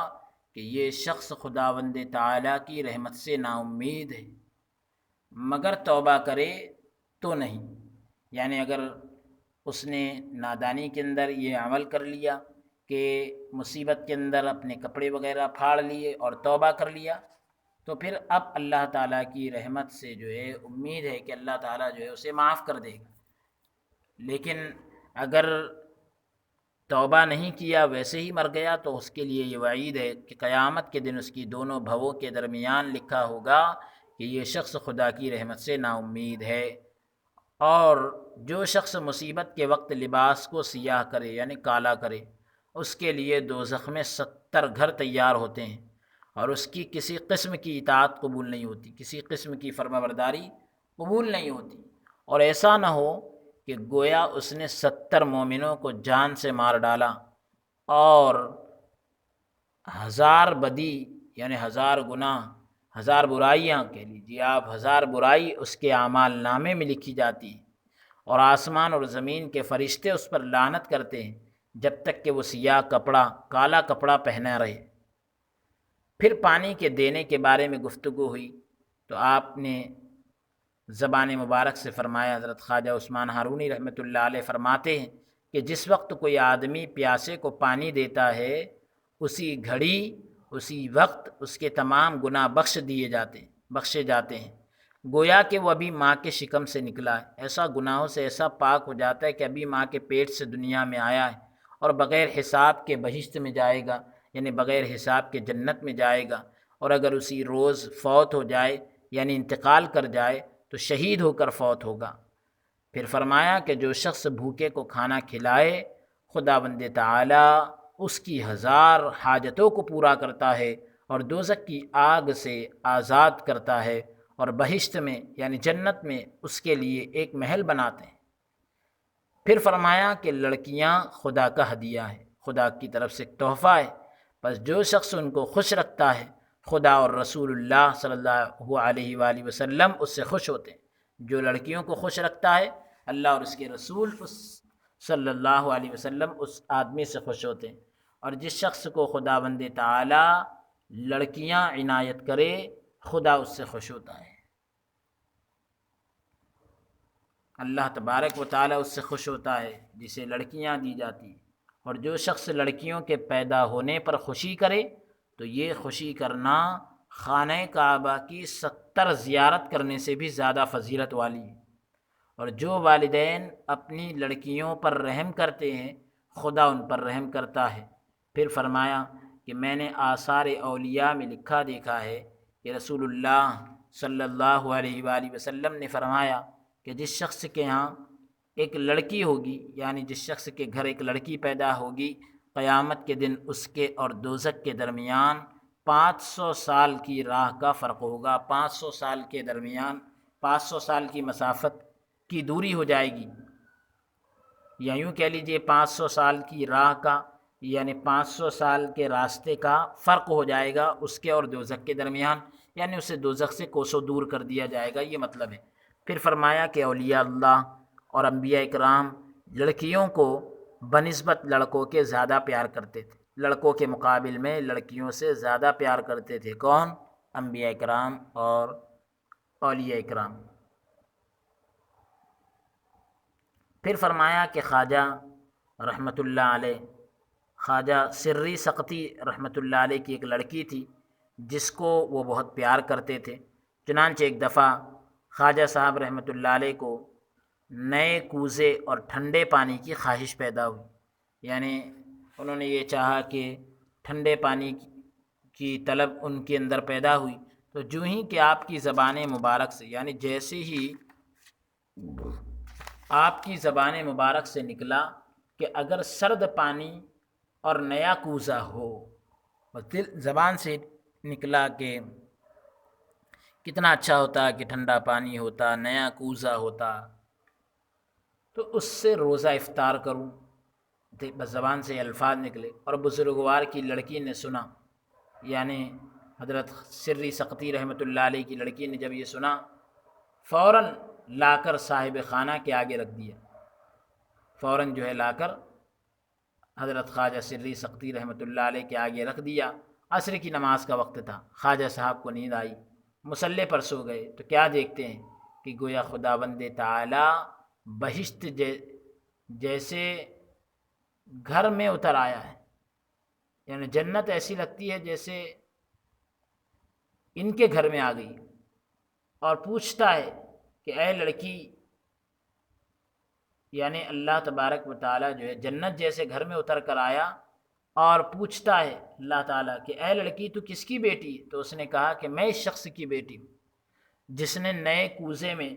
کہ یہ شخص خداوند تعالیٰ کی رحمت سے نا امید ہے، مگر توبہ کرے تو نہیں، یعنی اگر اس نے نادانی کے اندر یہ عمل کر لیا کہ مصیبت کے اندر اپنے کپڑے وغیرہ پھاڑ لیے اور توبہ کر لیا تو پھر اب اللہ تعالیٰ کی رحمت سے جو ہے امید ہے کہ اللہ تعالیٰ جو ہے اسے معاف کر دے گا۔ لیکن اگر توبہ نہیں کیا ویسے ہی مر گیا تو اس کے لیے یہ وعید ہے کہ قیامت کے دن اس کی دونوں بھووں کے درمیان لکھا ہوگا کہ یہ شخص خدا کی رحمت سے نا امید ہے۔ اور جو شخص مصیبت کے وقت لباس کو سیاہ کرے یعنی کالا کرے اس کے لیے دوزخ میں 70 گھر تیار ہوتے ہیں، اور اس کی کسی قسم کی اطاعت قبول نہیں ہوتی، کسی قسم کی فرما برداری قبول نہیں ہوتی، اور ایسا نہ ہو کہ گویا اس نے 70 مومنوں کو جان سے مار ڈالا اور 1000 بدی یعنی 1000 گناہ، 1000 برائیاں کہہ لیجیے آپ، 1000 برائی اس کے اعمال نامے میں لکھی جاتی ہے، اور آسمان اور زمین کے فرشتے اس پر لعنت کرتے ہیں جب تک کہ وہ سیاہ کپڑا کالا کپڑا پہنا رہے۔ پھر پانی کے دینے کے بارے میں گفتگو ہوئی تو آپ نے زبان مبارک سے فرمایا، حضرت خواجہ عثمان ہارونی رحمۃ اللہ علیہ فرماتے ہیں کہ جس وقت کوئی آدمی پیاسے کو پانی دیتا ہے اسی گھڑی اسی وقت اس کے تمام گناہ بخشے جاتے ہیں، گویا کہ وہ ابھی ماں کے شکم سے نکلا ہے، ایسا گناہوں سے ایسا پاک ہو جاتا ہے کہ ابھی ماں کے پیٹ سے دنیا میں آیا ہے، اور بغیر حساب کے بہشت میں جائے گا، یعنی بغیر حساب کے جنت میں جائے گا، اور اگر اسی روز فوت ہو جائے یعنی انتقال کر جائے تو شہید ہو کر فوت ہوگا۔ پھر فرمایا کہ جو شخص بھوکے کو کھانا کھلائے خداوند تعالیٰ اس کی 1000 حاجتوں کو پورا کرتا ہے اور دوزخ کی آگ سے آزاد کرتا ہے، اور بہشت میں یعنی جنت میں اس کے لیے ایک محل بناتے ہیں۔ پھر فرمایا کہ لڑکیاں خدا کا ہدیہ ہے، خدا کی طرف سے ایک تحفہ ہے، بس جو شخص ان کو خوش رکھتا ہے خدا اور رسول اللہ صلی اللہ علیہ وآلہ وسلم اس سے خوش ہوتے ہیں۔ جو لڑکیوں کو خوش رکھتا ہے اللہ اور اس کے رسول صلی اللہ علیہ وسلم اس آدمی سے خوش ہوتے ہیں۔ اور جس شخص کو خداوند تعالی لڑکیاں عنایت کرے خدا اس سے خوش ہوتا ہے، اللہ تبارک و تعالی اس سے خوش ہوتا ہے جسے لڑکیاں دی جاتی ہیں۔ اور جو شخص لڑکیوں کے پیدا ہونے پر خوشی کرے تو یہ خوشی کرنا خانہ کعبہ کی 70 زیارت کرنے سے بھی زیادہ فضیلت والی ہے۔ اور جو والدین اپنی لڑکیوں پر رحم کرتے ہیں خدا ان پر رحم کرتا ہے۔ پھر فرمایا کہ میں نے آثار اولیاء میں لکھا دیکھا ہے کہ رسول اللہ صلی اللہ علیہ وآلہ وسلم نے فرمایا کہ جس شخص کے ہاں ایک لڑکی ہوگی، یعنی جس شخص کے گھر ایک لڑکی پیدا ہوگی، قیامت کے دن اس کے اور دوزخ کے درمیان 500 سال کی راہ کا فرق ہوگا۔ 500 سال کے درمیان 500 سال کی مسافت کی دوری ہو جائے گی، یا یوں کہہ لیجئے 500 سال کی راہ کا یعنی 500 سال کے راستے کا فرق ہو جائے گا اس کے اور دوزخ کے درمیان، یعنی اسے دوزخ سے کوسوں دور کر دیا جائے گا، یہ مطلب ہے۔ پھر فرمایا کہ اولیاء اللہ اور انبیاء کرام لڑکیوں کو بنسبت لڑکوں کے زیادہ پیار کرتے تھے، لڑکوں کے مقابل میں لڑکیوں سے زیادہ پیار کرتے تھے۔ کون؟ انبیاء کرام اور اولیاء کرام۔ پھر فرمایا کہ خواجہ رحمۃ اللہ علیہ، خواجہ سری سقطی رحمۃ اللہ علیہ کی ایک لڑکی تھی جس کو وہ بہت پیار کرتے تھے۔ چنانچہ ایک دفعہ خواجہ صاحب رحمۃ اللہ علیہ کو نئے کوزے اور ٹھنڈے پانی کی خواہش پیدا ہوئی، یعنی انہوں نے یہ چاہا کہ ٹھنڈے پانی کی طلب ان کے اندر پیدا ہوئی، تو جو ہی کہ آپ کی زبان مبارک سے، یعنی جیسے ہی آپ کی زبان مبارک سے نکلا کہ اگر سرد پانی اور نیا کوزہ ہو، زبان سے نکلا کہ کتنا اچھا ہوتا کہ ٹھنڈا پانی ہوتا، نیا کوزہ ہوتا، تو اس سے روزہ افطار کروں، بس زبان سے الفاظ نکلے۔ اور بزرگوار کی لڑکی نے سنا، یعنی حضرت سری سقطی رحمۃ اللہ علیہ کی لڑکی نے جب یہ سنا فوراً لا کر صاحب خانہ کے آگے رکھ دیا، فوراً جو ہے لا کر حضرت خواجہ سری سقطی رحمۃ اللہ علیہ کے آگے رکھ دیا۔ عصر کی نماز کا وقت تھا، خواجہ صاحب کو نیند آئی، مصلی پر سو گئے، تو کیا دیکھتے ہیں کہ گویا خداوند تعالی بہشت جیسے گھر میں اتر آیا ہے، یعنی جنت ایسی لگتی ہے جیسے ان کے گھر میں آ گئی، اور پوچھتا ہے کہ اے لڑکی، یعنی اللہ تبارک و تعالی جو ہے جنت جیسے گھر میں اتر کر آیا اور پوچھتا ہے اللہ تعالیٰ کہ اے لڑکی تو کس کی بیٹی ہے؟ تو اس نے کہا کہ میں اس شخص کی بیٹی ہوں جس نے نئے کوزے میں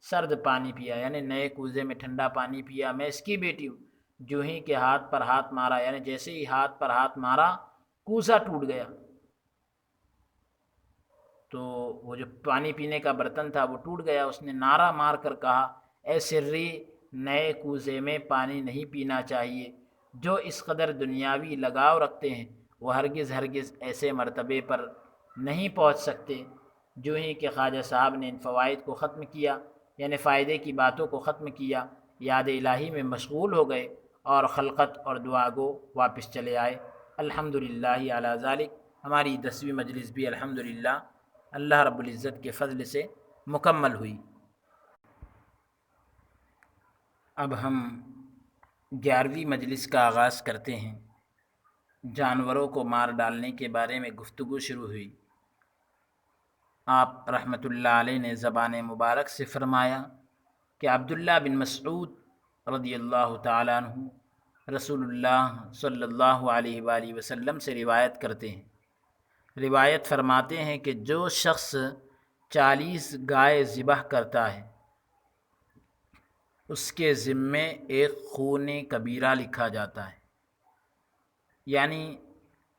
سرد پانی پیا، یعنی نئے کوزے میں ٹھنڈا پانی پیا، میں اس کی بیٹی ہوں۔ جو ہی کہ ہاتھ پر ہاتھ مارا، یعنی جیسے ہی ہاتھ پر ہاتھ مارا کوزہ ٹوٹ گیا، تو وہ جو پانی پینے کا برتن تھا وہ ٹوٹ گیا۔ اس نے نعرہ مار کر کہا اے سری، نئے کوزے میں پانی نہیں پینا چاہیے، جو اس قدر دنیاوی لگاؤ رکھتے ہیں وہ ہرگز ایسے مرتبے پر نہیں پہنچ سکتے۔ جو ہی کہ خواجہ صاحب نے ان فوائد کو ختم کیا، یعنی فائدے کی باتوں کو ختم کیا، یاد الہی میں مشغول ہو گئے اور خلقت اور دعا گو واپس چلے آئے۔ الحمدللہ علی ذالک، ہماری 10ویں مجلس بھی الحمدللہ اللہ رب العزت کے فضل سے مکمل ہوئی۔ اب ہم 11ویں مجلس کا آغاز کرتے ہیں۔ جانوروں کو مار ڈالنے کے بارے میں گفتگو شروع ہوئی۔ آپ رحمۃ اللہ علیہ نے زبان مبارک سے فرمایا کہ عبداللہ بن مسعود رضی اللہ تعالیٰ عنہ رسول اللہ صلی اللہ علیہ وآلہ وسلم سے روایت کرتے ہیں، روایت فرماتے ہیں کہ جو شخص 40 گائے ذبح کرتا ہے اس کے ذمے ایک خون کبیرہ لکھا جاتا ہے، یعنی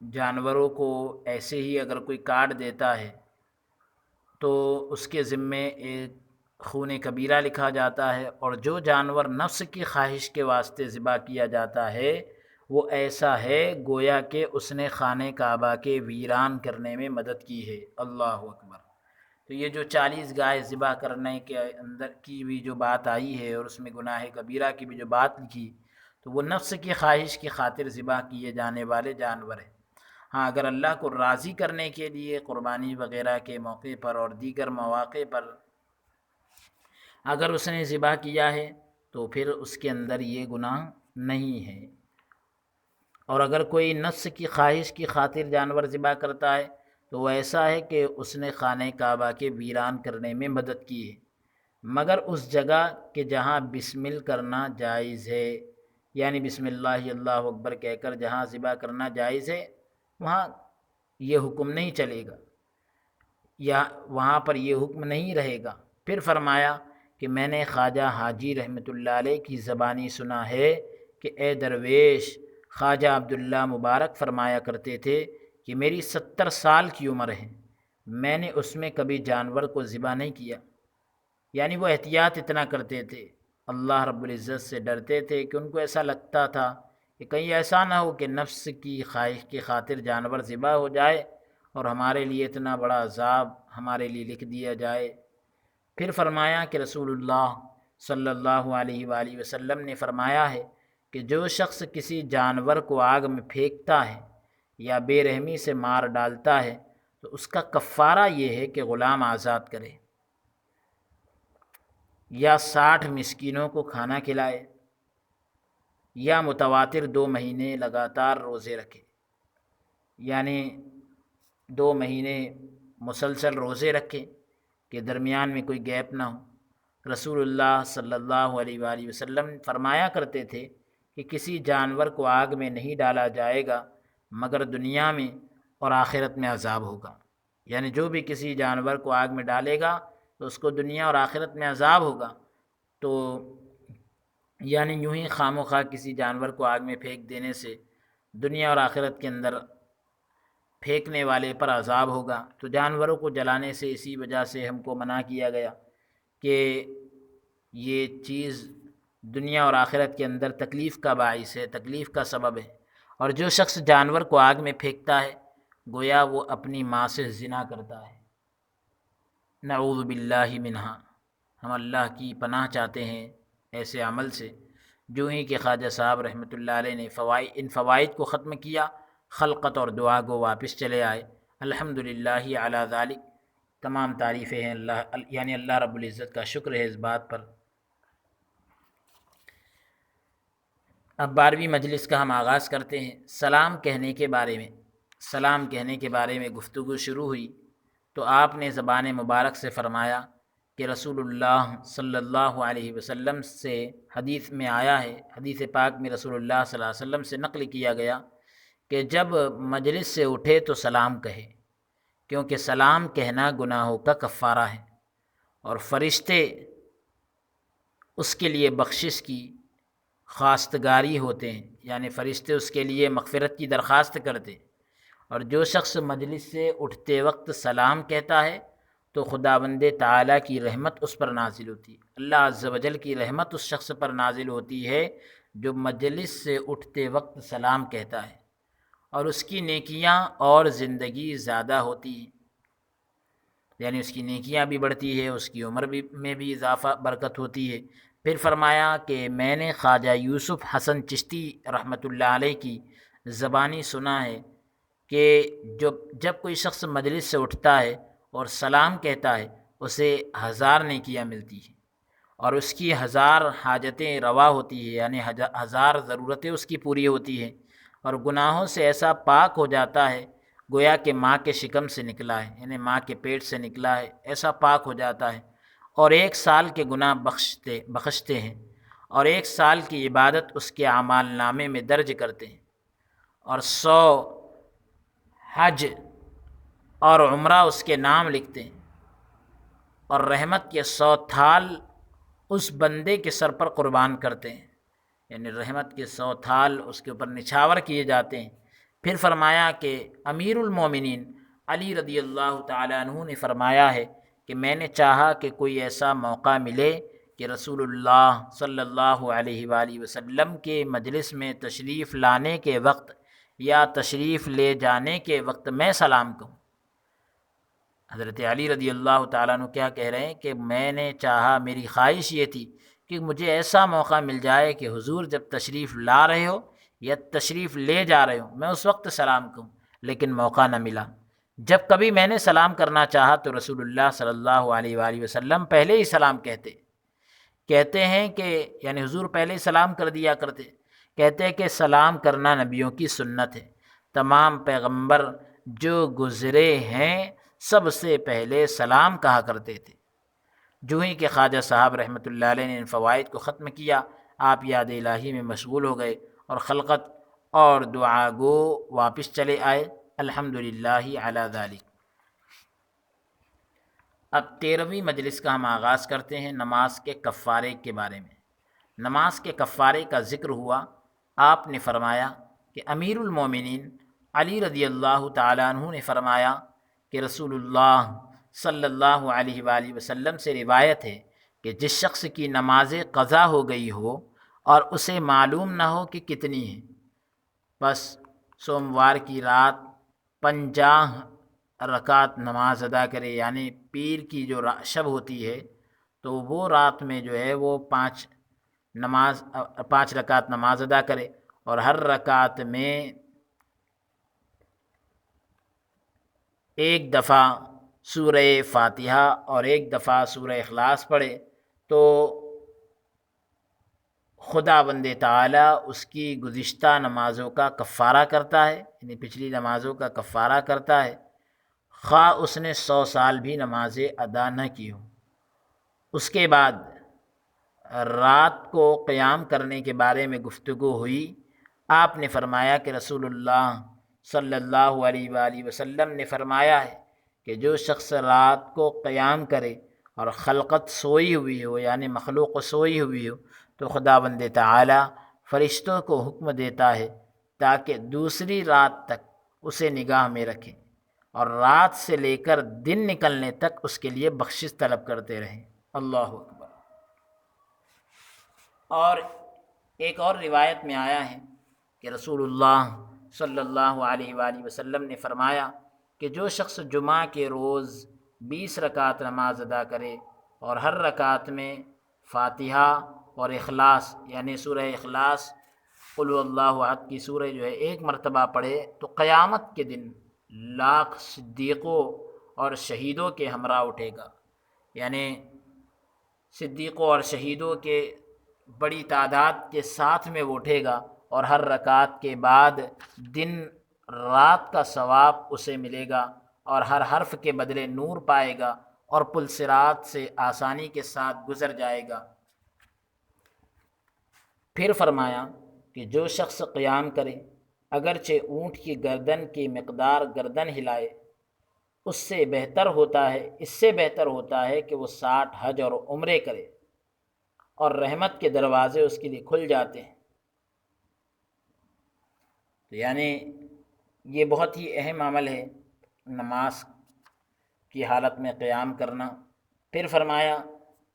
جانوروں کو ایسے ہی اگر کوئی کاٹ دیتا ہے تو اس کے ذمے ایک خون کبیرہ لکھا جاتا ہے، اور جو جانور نفس کی خواہش کے واسطے ذبح کیا جاتا ہے وہ ایسا ہے گویا کہ اس نے خانہ کعبہ کے ویران کرنے میں مدد کی ہے۔ اللہ اکبر۔ تو یہ جو 40 گائے ذبح کرنے کے اندر کی بھی جو بات آئی ہے اور اس میں گناہ کبیرہ کی بھی جو بات لکھی، تو وہ نفس کی خواہش کی خاطر ذبح کیے جانے والے جانور ہیں۔ ہاں، اگر اللہ کو راضی کرنے کے لیے قربانی وغیرہ کے موقع پر اور دیگر مواقع پر اگر اس نے ذبح کیا ہے تو پھر اس کے اندر یہ گناہ نہیں ہے۔ اور اگر کوئی نفس کی خواہش کی خاطر جانور ذبح کرتا ہے تو وہ ایسا ہے کہ اس نے خانہ کعبہ کے ویران کرنے میں مدد کی ہے، مگر اس جگہ کہ جہاں بسمل کرنا جائز ہے، یعنی بسم اللہ اللہ اکبر کہہ کر جہاں ذبح کرنا جائز ہے وہاں یہ حکم نہیں چلے گا، یا وہاں پر یہ حکم نہیں رہے گا۔ پھر فرمایا کہ میں نے خواجہ حاجی رحمۃ اللہ علیہ کی زبانی سنا ہے کہ اے درویش، خواجہ عبداللہ مبارک فرمایا کرتے تھے کہ میری 70 سال کی عمر ہے، میں نے اس میں کبھی جانور کو ذبح نہیں کیا۔ یعنی وہ احتیاط اتنا کرتے تھے، اللہ رب العزت سے ڈرتے تھے کہ ان کو ایسا لگتا تھا کہ کہیں ایسا نہ ہو کہ نفس کی خواہش کی خاطر جانور ذبح ہو جائے اور ہمارے لیے اتنا بڑا عذاب ہمارے لیے لکھ دیا جائے۔ پھر فرمایا کہ رسول اللہ صلی اللہ علیہ وآلہ وسلم نے فرمایا ہے کہ جو شخص کسی جانور کو آگ میں پھینکتا ہے یا بے رحمی سے مار ڈالتا ہے تو اس کا کفارہ یہ ہے کہ غلام آزاد کرے یا 60 مسکینوں کو کھانا کھلائے یا متواتر 2 مہینے لگاتار روزے رکھے، یعنی 2 مہینے مسلسل روزے رکھے کہ درمیان میں کوئی گیپ نہ ہو۔ رسول اللہ صلی اللہ علیہ وآلہ وسلم فرمایا کرتے تھے کہ کسی جانور کو آگ میں نہیں ڈالا جائے گا مگر دنیا میں اور آخرت میں عذاب ہوگا، یعنی جو بھی کسی جانور کو آگ میں ڈالے گا تو اس کو دنیا اور آخرت میں عذاب ہوگا۔ تو یعنی یوں ہی خام و خواہ کسی جانور کو آگ میں پھینک دینے سے دنیا اور آخرت کے اندر پھینکنے والے پر عذاب ہوگا۔ تو جانوروں کو جلانے سے اسی وجہ سے ہم کو منع کیا گیا کہ یہ چیز دنیا اور آخرت کے اندر تکلیف کا باعث ہے، تکلیف کا سبب ہے۔ اور جو شخص جانور کو آگ میں پھینکتا ہے گویا وہ اپنی ماں سے زنا کرتا ہے، نعوذ باللہ منہا۔ ہم اللہ کی پناہ چاہتے ہیں ایسے عمل سے۔ جو ہی کہ خواجہ صاحب رحمۃ اللہ علیہ نے ان فوائد کو ختم کیا، خلقت اور دعا کو واپس چلے آئے۔ الحمدللہ علی ذالک، تمام تعریفیں ہیں اللہ رب العزت کا شکر ہے اس بات پر۔ اب 12ویں مجلس کا ہم آغاز کرتے ہیں۔ سلام کہنے کے بارے میں گفتگو شروع ہوئی تو آپ نے زبان مبارک سے فرمایا کہ رسول اللہ صلی اللہ علیہ وسلم سے حدیث میں آیا ہے، حدیث پاک میں رسول اللہ صلی اللہ علیہ وسلم سے نقل کیا گیا کہ جب مجلس سے اٹھے تو سلام کہے، کیونکہ سلام کہنا گناہوں کا کفارہ ہے اور فرشتے اس کے لیے بخشش کی خواستگاری ہوتے ہیں، یعنی فرشتے اس کے لیے مغفرت کی درخواست کرتے ہیں۔ اور جو شخص مجلس سے اٹھتے وقت سلام کہتا ہے تو خداوند تعالیٰ کی رحمت اس پر نازل ہوتی ہے، اللہ عز و جل کی رحمت اس شخص پر نازل ہوتی ہے جو مجلس سے اٹھتے وقت سلام کہتا ہے، اور اس کی نیکیاں اور زندگی زیادہ ہوتی ہیں، یعنی اس کی نیکیاں بھی بڑھتی ہے، اس کی عمر میں بھی اضافہ برکت ہوتی ہے۔ پھر فرمایا کہ میں نے خواجہ یوسف حسن چشتی رحمۃ اللہ علیہ کی زبانی سنا ہے کہ جب کوئی شخص مجلس سے اٹھتا ہے اور سلام کہتا ہے اسے 1000 نیکیاں ملتی ہیں اور اس کی 1000 حاجتیں روا ہوتی ہیں، یعنی 1000 ضرورتیں اس کی پوری ہوتی ہیں، اور گناہوں سے ایسا پاک ہو جاتا ہے گویا کہ ماں کے شکم سے نکلا ہے، یعنی ماں کے پیٹ سے نکلا ہے، ایسا پاک ہو جاتا ہے، اور 1 سال کے گناہ بخشتے ہیں، اور 1 سال کی عبادت اس کے اعمال نامے میں درج کرتے ہیں، اور 100 حج اور عمرہ اس کے نام لکھتے ہیں، اور رحمت کے 100 تھال اس بندے کے سر پر قربان کرتے ہیں، یعنی رحمت کے 100 تھال اس کے اوپر نچھاور کیے جاتے ہیں۔ پھر فرمایا کہ امیر المومنین علی رضی اللہ تعالیٰ عنہ نے فرمایا ہے کہ میں نے چاہا کہ کوئی ایسا موقع ملے کہ رسول اللہ صلی اللہ علیہ وآلہ وسلم کے مجلس میں تشریف لانے کے وقت یا تشریف لے جانے کے وقت میں سلام کہوں۔ حضرت علی رضی اللہ تعالیٰ عنہ کیا کہہ رہے ہیں کہ میں نے چاہا، میری خواہش یہ تھی کہ مجھے ایسا موقع مل جائے کہ حضور جب تشریف لا رہے ہو یا تشریف لے جا رہے ہو میں اس وقت سلام کہوں، لیکن موقع نہ ملا۔ جب کبھی میں نے سلام کرنا چاہا تو رسول اللہ صلی اللہ علیہ وآلہ وسلم پہلے ہی سلام کہتے ہیں کہ یعنی حضور پہلے ہی سلام کر دیا کرتے، کہتے ہیں کہ سلام کرنا نبیوں کی سنت ہے، تمام پیغمبر جو گزرے ہیں سب سے پہلے سلام کہا کرتے تھے۔ جو ہی کہ خواجہ صاحب رحمۃ اللہ علیہ نے ان فوائد کو ختم کیا، آپ یاد الہی میں مشغول ہو گئے اور خلقت اور دعا گو واپس چلے آئے۔ الحمدللہ علی ذالک۔ اب 13ویں مجلس کا ہم آغاز کرتے ہیں نماز کے کفارے کے بارے میں۔ نماز کے کفارے کا ذکر ہوا، آپ نے فرمایا کہ امیر المومنین علی رضی اللہ تعالیٰ عنہ نے فرمایا کہ رسول اللہ صلی اللہ علیہ وآلہ وسلم سے روایت ہے کہ جس شخص کی نماز قضا ہو گئی ہو اور اسے معلوم نہ ہو کہ کتنی ہے، بس سوموار کی رات 50 رکعت نماز ادا کرے، یعنی پیر کی جو شب ہوتی ہے تو وہ رات میں جو ہے وہ 5 رکعت نماز ادا کرے، اور ہر رکعت میں ایک دفعہ سورہ فاتحہ اور ایک دفعہ سورہ اخلاص پڑھے تو خدا بند تعالیٰ اس کی گزشتہ نمازوں کا کفارہ کرتا ہے، یعنی پچھلی نمازوں کا کفارہ کرتا ہے، خواہ اس نے 100 سال بھی نمازیں ادا نہ کی ہوں۔ اس کے بعد رات کو قیام کرنے کے بارے میں گفتگو ہوئی، آپ نے فرمایا کہ رسول اللہ صلی اللہ علیہ وآلہ وسلم نے فرمایا ہے کہ جو شخص رات کو قیام کرے اور خلقت سوئی ہوئی ہو، یعنی مخلوق سوئی ہوئی ہو، تو خدا بند تعالی فرشتوں کو حکم دیتا ہے تاکہ دوسری رات تک اسے نگاہ میں رکھیں اور رات سے لے کر دن نکلنے تک اس کے لیے بخشش طلب کرتے رہیں۔ اللہ اکبر۔ اور ایک اور روایت میں آیا ہے کہ رسول اللہ صلی اللہ علیہ وآلہ وسلم نے فرمایا کہ جو شخص جمعہ کے روز 20 رکعت نماز ادا کرے اور ہر رکعت میں فاتحہ اور اخلاص، یعنی سورہ اخلاص قل هو اللہ احد کی سورہ جو ہے ایک مرتبہ پڑھے تو قیامت کے دن لاکھ صدیقوں اور شہیدوں کے ہمراہ اٹھے گا، یعنی صدیقوں اور شہیدوں کے بڑی تعداد کے ساتھ میں وہ اٹھے گا، اور ہر رکعت کے بعد دن رات کا ثواب اسے ملے گا، اور ہر حرف کے بدلے نور پائے گا، اور پل صراط سے آسانی کے ساتھ گزر جائے گا۔ پھر فرمایا کہ جو شخص قیام کرے اگرچہ اونٹ کی گردن کی مقدار گردن ہلائے، اس سے بہتر ہوتا ہے کہ وہ 60 حج اور عمرے کرے، اور رحمت کے دروازے اس کے لیے کھل جاتے ہیں۔ تو یعنی یہ بہت ہی اہم عمل ہے نماز کی حالت میں قیام کرنا۔ پھر فرمایا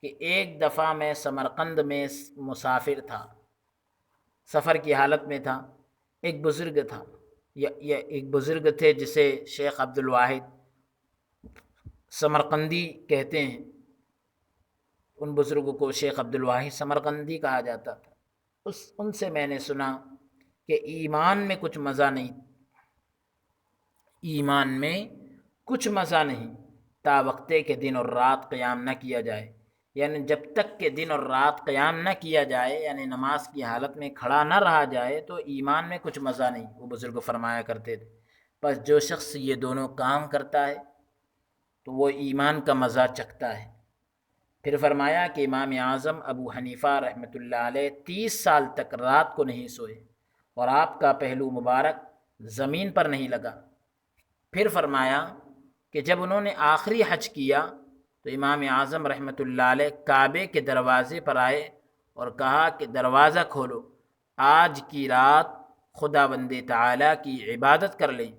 کہ ایک دفعہ میں سمرقند میں مسافر تھا، سفر کی حالت میں تھا، ایک بزرگ تھا، ایک بزرگ تھے جسے شیخ عبد الواحد سمرقندی کہتے ہیں، ان بزرگوں کو شیخ عبد الواحد سمرقندی کہا جاتا تھا۔ ان سے میں نے سنا کہ ایمان میں کچھ مزہ نہیں تا وقتے کے دن اور رات قیام نہ کیا جائے، یعنی جب تک کہ دن اور رات قیام نہ کیا جائے، یعنی نماز کی حالت میں کھڑا نہ رہا جائے تو ایمان میں کچھ مزہ نہیں، وہ بزرگ فرمایا کرتے تھے۔ بس جو شخص یہ دونوں کام کرتا ہے تو وہ ایمان کا مزہ چکھتا ہے۔ پھر فرمایا کہ امام اعظم ابو حنیفہ رحمۃ اللہ علیہ 30 سال تک رات کو نہیں سوئے اور آپ کا پہلو مبارک زمین پر نہیں لگا۔ پھر فرمایا کہ جب انہوں نے آخری حج کیا تو امام اعظم رحمۃ اللہ علیہ کعبے کے دروازے پر آئے اور کہا کہ دروازہ کھولو، آج کی رات خدا بند تعالیٰ کی عبادت کر لیں،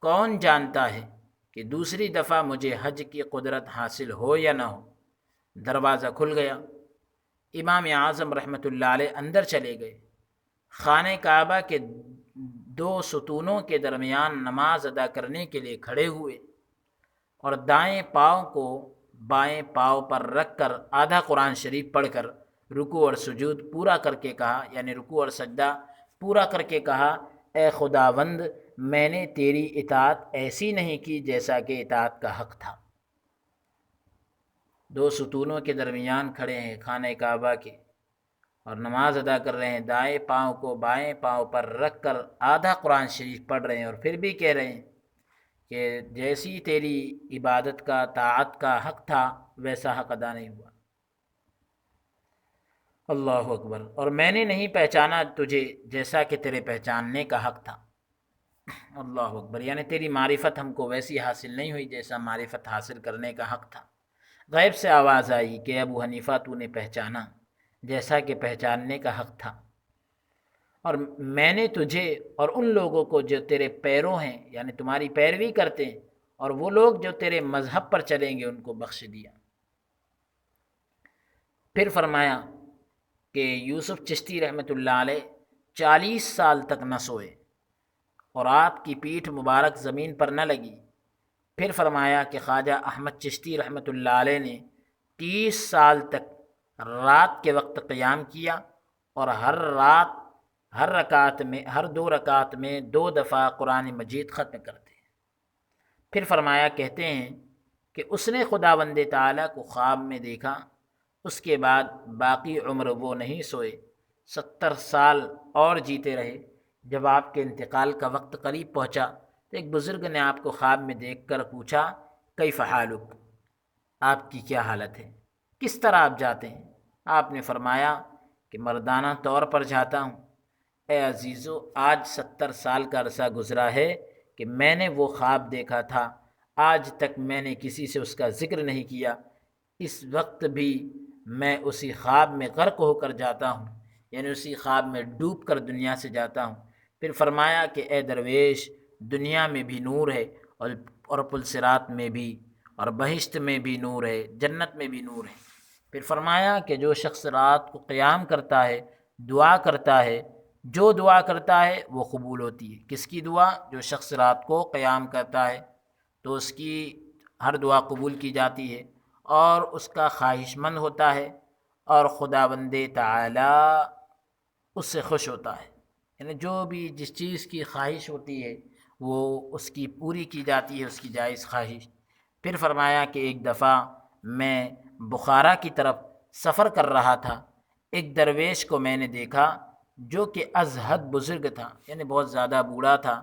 کون جانتا ہے کہ دوسری دفعہ مجھے حج کی قدرت حاصل ہو یا نہ ہو۔ دروازہ کھل گیا، امام اعظم رحمۃ اللہ علیہ اندر چلے گئے، خانہ کعبہ کے دو ستونوں کے درمیان نماز ادا کرنے کے لیے کھڑے ہوئے اور دائیں پاؤں کو بائیں پاؤں پر رکھ کر آدھا قرآن شریف پڑھ کر رکوع اور سجود پورا کر کے کہا، یعنی رکوع اور سجدہ پورا کر کے کہا، اے خداوند میں نے تیری اطاعت ایسی نہیں کی جیسا کہ اطاعت کا حق تھا۔ دو ستونوں کے درمیان کھڑے ہیں خانہ کعبہ کے اور نماز ادا کر رہے ہیں، دائیں پاؤں کو بائیں پاؤں پر رکھ کر آدھا قرآن شریف پڑھ رہے ہیں، اور پھر بھی کہہ رہے ہیں کہ جیسی تیری عبادت کا طاعت کا حق تھا ویسا حق ادا نہیں ہوا۔ اللہ اکبر۔ اور میں نے نہیں پہچانا تجھے جیسا کہ تیرے پہچاننے کا حق تھا۔ اللہ اکبر، یعنی تیری معرفت ہم کو ویسی حاصل نہیں ہوئی جیسا معرفت حاصل کرنے کا حق تھا۔ غیب سے آواز آئی کہ ابو حنیفہ تو نے پہچانا جیسا کہ پہچاننے کا حق تھا، اور میں نے تجھے اور ان لوگوں کو جو تیرے پیروں ہیں، یعنی تمہاری پیروی کرتے ہیں، اور وہ لوگ جو تیرے مذہب پر چلیں گے ان کو بخش دیا۔ پھر فرمایا کہ یوسف چشتی رحمۃ اللہ علیہ 40 سال تک نہ سوئے اور آپ کی پیٹھ مبارک زمین پر نہ لگی۔ پھر فرمایا کہ خواجہ احمد چشتی رحمۃ اللہ علیہ نے 30 سال تک رات کے وقت قیام کیا اور ہر رات ہر 2 رکعت میں 2 دفعہ قرآن مجید ختم کرتے ہیں۔ پھر فرمایا کہتے ہیں کہ اس نے خداوند تعالیٰ کو خواب میں دیکھا، اس کے بعد باقی عمر وہ نہیں سوئے، 70 سال اور جیتے رہے۔ جب آپ کے انتقال کا وقت قریب پہنچا تو ایک بزرگ نے آپ کو خواب میں دیکھ کر پوچھا، کیف حالک، آپ کی کیا حالت ہے، کس طرح آپ جاتے ہیں؟ آپ نے فرمایا کہ مردانہ طور پر جاتا ہوں۔ اے عزیزو، آج 70 سال کا عرصہ گزرا ہے کہ میں نے وہ خواب دیکھا تھا، آج تک میں نے کسی سے اس کا ذکر نہیں کیا، اس وقت بھی میں اسی خواب میں غرق ہو کر جاتا ہوں، یعنی اسی خواب میں ڈوب کر دنیا سے جاتا ہوں۔ پھر فرمایا کہ اے درویش، دنیا میں بھی نور ہے اور پلصراط میں بھی، اور بہشت میں بھی نور ہے، جنت میں بھی نور ہے۔ پھر فرمایا کہ جو شخص رات کو قیام کرتا ہے، دعا کرتا ہے، جو دعا کرتا ہے وہ قبول ہوتی ہے۔ کس کی دعا؟ جو شخص رات کو قیام کرتا ہے تو اس کی ہر دعا قبول کی جاتی ہے، اور اس کا خواہش مند ہوتا ہے، اور خداوند تعالیٰ اس سے خوش ہوتا ہے، یعنی جو بھی جس چیز کی خواہش ہوتی ہے وہ اس کی پوری کی جاتی ہے، اس کی جائز خواہش۔ پھر فرمایا کہ ایک دفعہ میں بخارا کی طرف سفر کر رہا تھا، ایک درویش کو میں نے دیکھا جو کہ از حد بزرگ تھا، یعنی بہت زیادہ بوڑھا تھا۔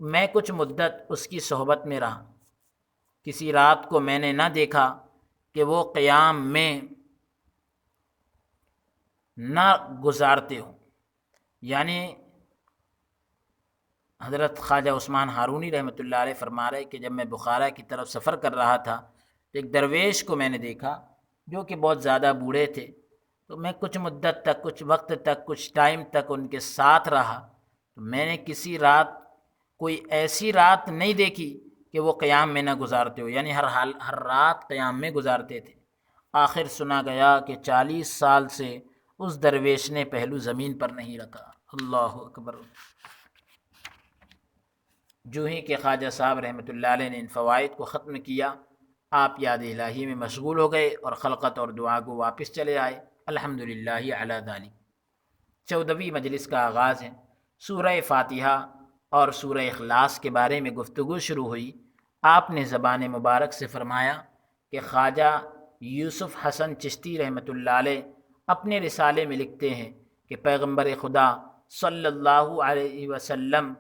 میں کچھ مدت اس کی صحبت میں رہا، کسی رات کو میں نے نہ دیکھا کہ وہ قیام میں نہ گزارتے ہوں، یعنی حضرت خواجہ عثمان ہارونی رحمۃ اللہ علیہ فرما رہے کہ جب میں بخارا کی طرف سفر کر رہا تھا تو ایک درویش کو میں نے دیکھا جو کہ بہت زیادہ بوڑھے تھے، تو میں کچھ مدت تک، کچھ وقت تک، کچھ ٹائم تک ان کے ساتھ رہا، تو میں نے کسی رات کوئی ایسی رات نہیں دیکھی کہ وہ قیام میں نہ گزارتے ہو، یعنی ہر رات قیام میں گزارتے تھے۔ آخر سنا گیا کہ 40 سال سے اس درویش نے پہلو زمین پر نہیں رکھا۔ اللہ اکبر۔ جو ہی کہ خواجہ صاحب رحمۃ اللہ علیہ نے ان فوائد کو ختم کیا، آپ یاد الہی میں مشغول ہو گئے اور خلقت اور دعا کو واپس چلے آئے۔ الحمدللہ علی ذالک۔ 14ویں مجلس کا آغاز ہے۔ سورہ فاتحہ اور سورہ اخلاص کے بارے میں گفتگو شروع ہوئی۔ آپ نے زبان مبارک سے فرمایا کہ خواجہ یوسف حسن چشتی رحمۃ اللہ علیہ اپنے رسالے میں لکھتے ہیں کہ پیغمبر خدا صلی اللہ علیہ وسلم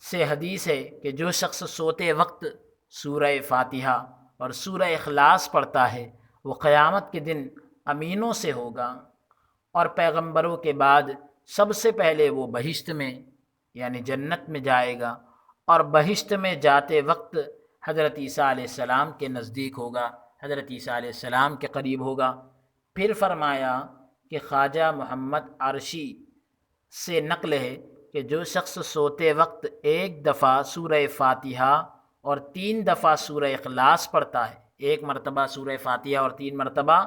سے حدیث ہے کہ جو شخص سوتے وقت سورہ فاتحہ اور سورہ اخلاص پڑھتا ہے وہ قیامت کے دن امینوں سے ہوگا، اور پیغمبروں کے بعد سب سے پہلے وہ بہشت میں یعنی جنت میں جائے گا، اور بہشت میں جاتے وقت حضرت عیسیٰ علیہ السلام کے نزدیک ہوگا، حضرت عیسیٰ علیہ السلام کے قریب ہوگا۔ پھر فرمایا کہ خواجہ محمد عرشی سے نقل ہے کہ جو شخص سوتے وقت 1 دفعہ سورہ فاتحہ اور 3 دفعہ سورہ اخلاص پڑھتا ہے، 1 مرتبہ سورہ فاتحہ اور 3 مرتبہ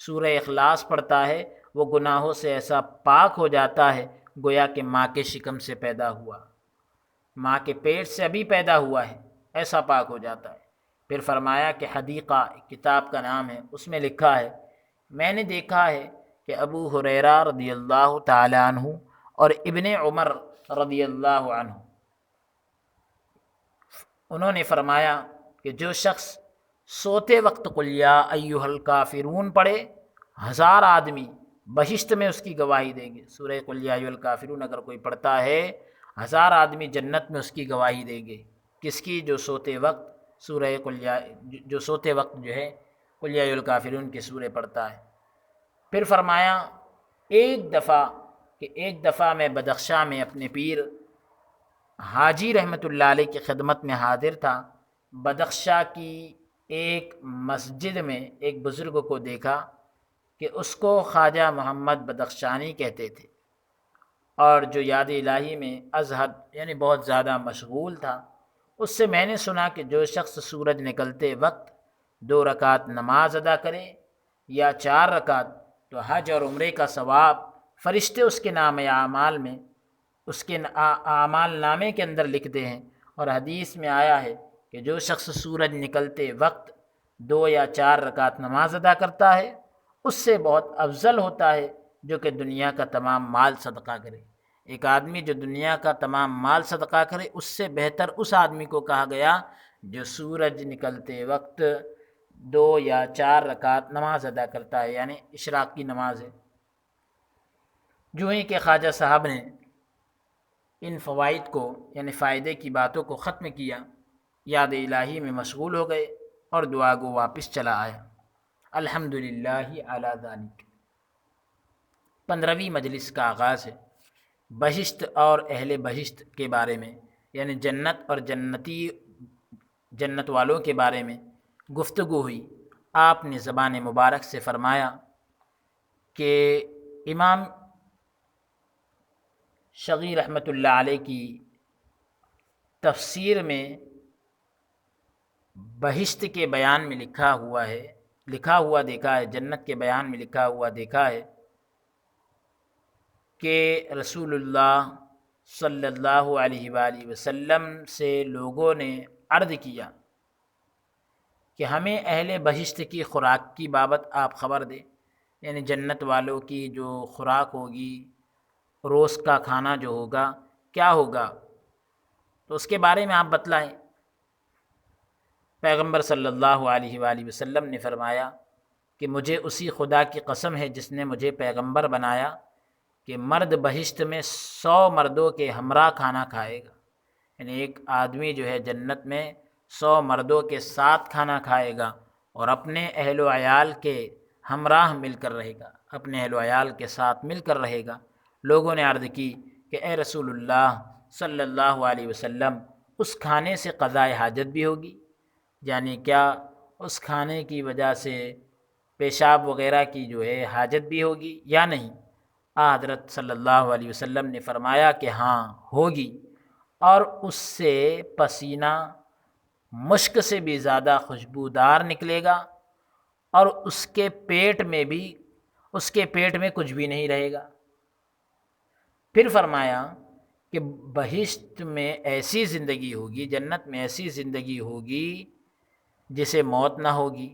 سورہ اخلاص پڑھتا ہے وہ گناہوں سے ایسا پاک ہو جاتا ہے گویا کہ ماں کے شکم سے پیدا ہوا، ماں کے پیٹ سے ابھی پیدا ہوا ہے، ایسا پاک ہو جاتا ہے۔ پھر فرمایا کہ حدیقہ کتاب کا نام ہے، اس میں لکھا ہے میں نے دیکھا ہے کہ ابو ہریرہ رضی اللہ تعالی عنہ اور ابن عمر رضی اللہ عنہ انہوں نے فرمایا کہ جو شخص سوتے وقت قل یا ایھا الکافرون پڑھے 1000 آدمی بہشت میں اس کی گواہی دیں گے۔ سورہ قل یا ایھا الکافرون اگر کوئی پڑھتا ہے 1000 آدمی جنت میں اس کی گواہی دیں گے۔ کس کی؟ جو سوتے وقت سورہ قل یا جو سوتے وقت جو ہے قل یا ایھا الکافرون کی سورہ پڑھتا ہے۔ پھر فرمایا ایک دفعہ میں بدخشاں میں اپنے پیر حاجی رحمۃ اللہ علیہ کی خدمت میں حاضر تھا۔ بدخشاں کی ایک مسجد میں ایک بزرگ کو دیکھا کہ اس کو خواجہ محمد بدخشانی کہتے تھے، اور جو یاد الہی میں ازہد یعنی بہت زیادہ مشغول تھا۔ اس سے میں نے سنا کہ جو شخص سورج نکلتے وقت 2 رکعت نماز ادا کرے یا 4 رکعت تو حج اور عمرے کا ثواب فرشتے اس کے نام اعمال میں اس کے اعمال نامے کے اندر لکھتے ہیں۔ اور حدیث میں آیا ہے کہ جو شخص سورج نکلتے وقت 2 یا 4 رکعت نماز ادا کرتا ہے اس سے بہت افضل ہوتا ہے جو کہ دنیا کا تمام مال صدقہ کرے۔ ایک آدمی جو دنیا کا تمام مال صدقہ کرے اس سے بہتر اس آدمی کو کہا گیا جو سورج نکلتے وقت 2 یا 4 رکعت نماز ادا کرتا ہے، یعنی اشراق کی نماز ہے۔ جو ہی کہ خواجہ صاحب نے ان فوائد کو یعنی فائدے کی باتوں کو ختم کیا، یاد الہی میں مشغول ہو گئے اور دعا گو واپس چلا آیا۔ الحمدللہ علی ذالک 15ویں مجلس کا آغاز ہے۔ بہشت اور اہل بہشت کے بارے میں یعنی جنت اور جنت والوں کے بارے میں گفتگو ہوئی۔ آپ نے زبان مبارک سے فرمایا کہ امام شغی رحمۃ اللہ علیہ کی تفسیر میں بہشت کے بیان میں لکھا ہوا دیکھا ہے، جنت کے بیان میں لکھا ہوا دیکھا ہے کہ رسول اللہ صلی اللہ علیہ وآلہ وسلم سے لوگوں نے عرض کیا کہ ہمیں اہل بہشت کی خوراک کی بابت آپ خبر دیں، یعنی جنت والوں کی جو خوراک ہوگی، روز کا کھانا جو ہوگا کیا ہوگا، تو اس کے بارے میں آپ بتلائیں۔ پیغمبر صلی اللہ علیہ وآلہ وسلم نے فرمایا کہ مجھے اسی خدا کی قسم ہے جس نے مجھے پیغمبر بنایا کہ مرد بہشت میں 100 مردوں کے ہمراہ کھانا کھائے گا، یعنی ایک آدمی جو ہے جنت میں 100 مردوں کے ساتھ کھانا کھائے گا اور اپنے اہل و عیال کے ہمراہ مل کر رہے گا، اپنے اہل و عیال کے ساتھ مل کر رہے گا۔ لوگوں نے عرض کی کہ اے رسول اللہ صلی اللہ علیہ وسلم اس کھانے سے قضائے حاجت بھی ہوگی، یعنی کیا اس کھانے کی وجہ سے پیشاب وغیرہ کی جو ہے حاجت بھی ہوگی یا نہیں؟ حضرت صلی اللہ علیہ وسلم نے فرمایا کہ ہاں ہوگی، اور اس سے پسینہ مشک سے بھی زیادہ خوشبودار نکلے گا، اور اس کے پیٹ میں کچھ بھی نہیں رہے گا۔ پھر فرمایا کہ بہشت میں ایسی زندگی ہوگی، جنت میں ایسی زندگی ہوگی جسے موت نہ ہوگی،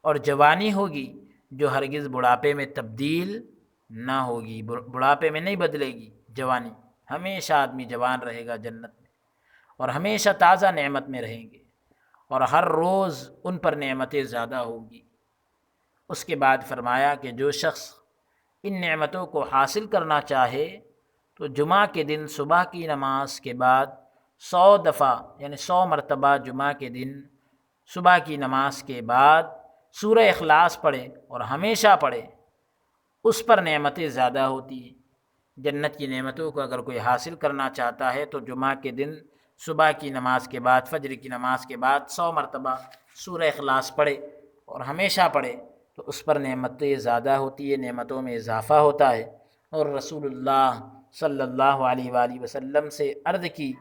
اور جوانی ہوگی جو ہرگز بڑھاپے میں تبدیل نہ ہوگی، بڑھاپے میں نہیں بدلے گی جوانی، ہمیشہ آدمی جوان رہے گا جنت میں، اور ہمیشہ تازہ نعمت میں رہیں گے، اور ہر روز ان پر نعمتیں زیادہ ہوگی۔ اس کے بعد فرمایا کہ جو شخص ان نعمتوں کو حاصل کرنا چاہے تو جمعہ کے دن صبح کی نماز کے بعد 100 دفعہ یعنی 100 مرتبہ جمعہ کے دن صبح کی نماز کے بعد سورہ اخلاص پڑھے اور ہمیشہ پڑھے، اس پر نعمتیں زیادہ ہوتی ہیں۔ جنت کی نعمتوں کو اگر کوئی حاصل کرنا چاہتا ہے تو جمعہ کے دن صبح کی نماز کے بعد، فجر کی نماز کے بعد 100 مرتبہ سورہ اخلاص پڑھے اور ہمیشہ پڑھے تو اس پر نعمتیں زیادہ ہوتی ہے، نعمتوں میں اضافہ ہوتا ہے۔ اور رسول اللہ صلی اللہ علیہ وآلہ وسلم سے عرض کی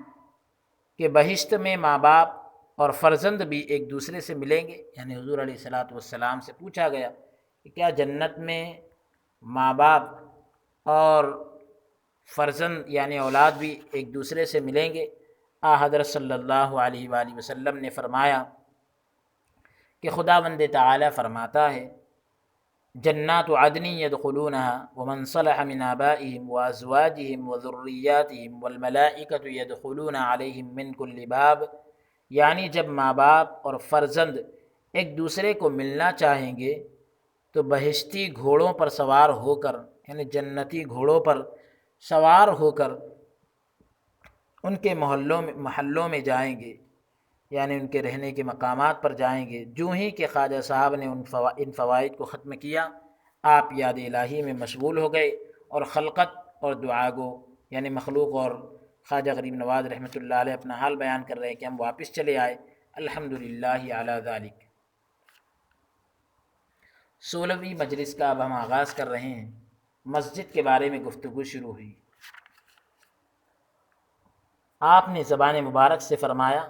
کہ بہشت میں ماں باپ اور فرزند بھی ایک دوسرے سے ملیں گے، یعنی حضور علیہ الصلوۃ والسلام سے پوچھا گیا کہ کیا جنت میں ماں باپ اور فرزند یعنی اولاد بھی ایک دوسرے سے ملیں گے؟ حضرت صلی اللہ علیہ وآلہ وسلم نے فرمایا کہ خداوند تعالی فرماتا ہے جنات عدن يدخلونها ومن صلح من آبائهم وأزواجهم وذرياتهم والملائكة يدخلون عليهم من كل باب، یعنی جب ماں باپ اور فرزند ایک دوسرے کو ملنا چاہیں گے تو بہشتی گھوڑوں پر سوار ہو کر، یعنی جنتی گھوڑوں پر سوار ہو کر ان کے محلوں میں جائیں گے، یعنی ان کے رہنے کے مقامات پر جائیں گے۔ جو ہی کہ خواجہ صاحب نے ان فوائد کو ختم کیا، آپ یاد الہی میں مشغول ہو گئے اور خلقت اور دعا گو یعنی مخلوق اور خواجہ غریب نواز رحمۃ اللہ علیہ اپنا حال بیان کر رہے ہیں کہ ہم واپس چلے آئے، الحمدللہ علی ذالک۔ 16ویں مجلس کا اب ہم آغاز کر رہے ہیں۔ مسجد کے بارے میں گفتگو شروع ہوئی۔ آپ نے زبان مبارک سے فرمایا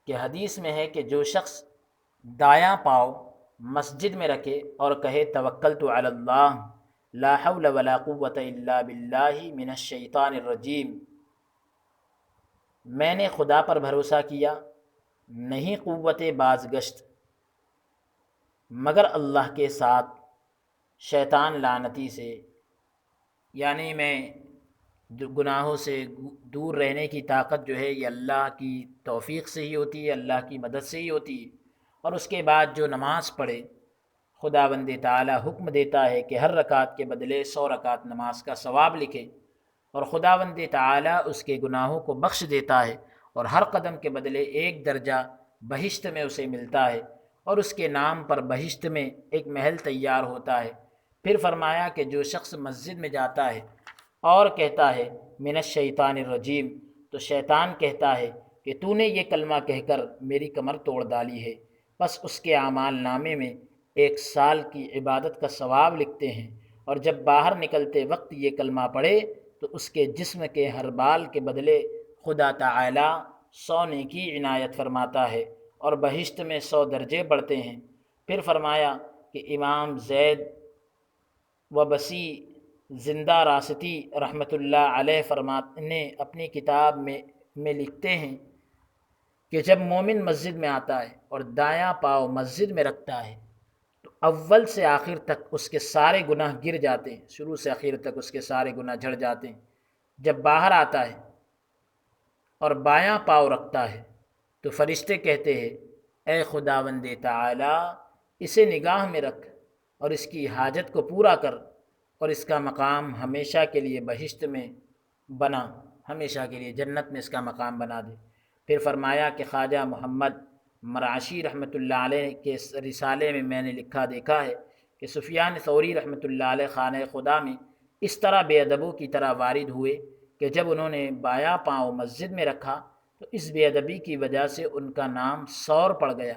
کہ حدیث میں ہے کہ جو شخص دایاں پاؤں مسجد میں رکھے اور کہے توکلت علی اللہ لا حول ولا قوت الا باللہ من الشیطان الرجیم، میں نے خدا پر بھروسہ کیا، نہیں قوت بازگشت مگر اللہ کے ساتھ شیطان لعنتی سے، یعنی میں گناہوں سے دور رہنے کی طاقت جو ہے یہ اللہ کی توفیق سے ہی ہوتی ہے، اللہ کی مدد سے ہی ہوتی ہے۔ اور اس کے بعد جو نماز پڑھے، خداوند تعالی حکم دیتا ہے کہ ہر رکعت کے بدلے 100 رکعت نماز کا ثواب لکھے، اور خداوند تعالی اس کے گناہوں کو بخش دیتا ہے، اور ہر قدم کے بدلے 1 درجہ بہشت میں اسے ملتا ہے، اور اس کے نام پر بہشت میں ایک محل تیار ہوتا ہے۔ پھر فرمایا کہ جو شخص مسجد میں جاتا ہے اور کہتا ہے من الشیطان الرجیم، تو شیطان کہتا ہے کہ تو نے یہ کلمہ کہہ کر میری کمر توڑ ڈالی ہے، بس اس کے اعمال نامے میں 1 سال کی عبادت کا ثواب لکھتے ہیں، اور جب باہر نکلتے وقت یہ کلمہ پڑھے تو اس کے جسم کے ہر بال کے بدلے خدا تعالی 100 نیکی عنایت فرماتا ہے، اور بہشت میں 100 درجے بڑھتے ہیں۔ پھر فرمایا کہ امام زید و بسی زندہ راستی رحمۃ اللہ علیہ نے اپنی کتاب میں لکھتے ہیں کہ جب مومن مسجد میں آتا ہے اور دایاں پاؤں مسجد میں رکھتا ہے تو اول سے آخر تک اس کے سارے گناہ گر جاتے ہیں، شروع سے آخر تک اس کے سارے گناہ جھڑ جاتے ہیں۔ جب باہر آتا ہے اور بایاں پاؤں رکھتا ہے تو فرشتے کہتے ہیں اے خداوند تعالی اسے نگاہ میں رکھ اور اس کی حاجت کو پورا کر، اور اس کا مقام ہمیشہ کے لیے بہشت میں بنا، ہمیشہ کے لیے جنت میں اس کا مقام بنا دے۔ پھر فرمایا کہ خواجہ محمد مرعشی رحمۃ اللہ علیہ کے رسالے میں نے لکھا دیکھا ہے کہ سفیان ثوری رحمۃ اللہ علیہ خانہ خدا میں اس طرح بے ادبوں کی طرح وارد ہوئے کہ جب انہوں نے بایاں پاؤں مسجد میں رکھا تو اس بے ادبی کی وجہ سے ان کا نام سور پڑ گیا۔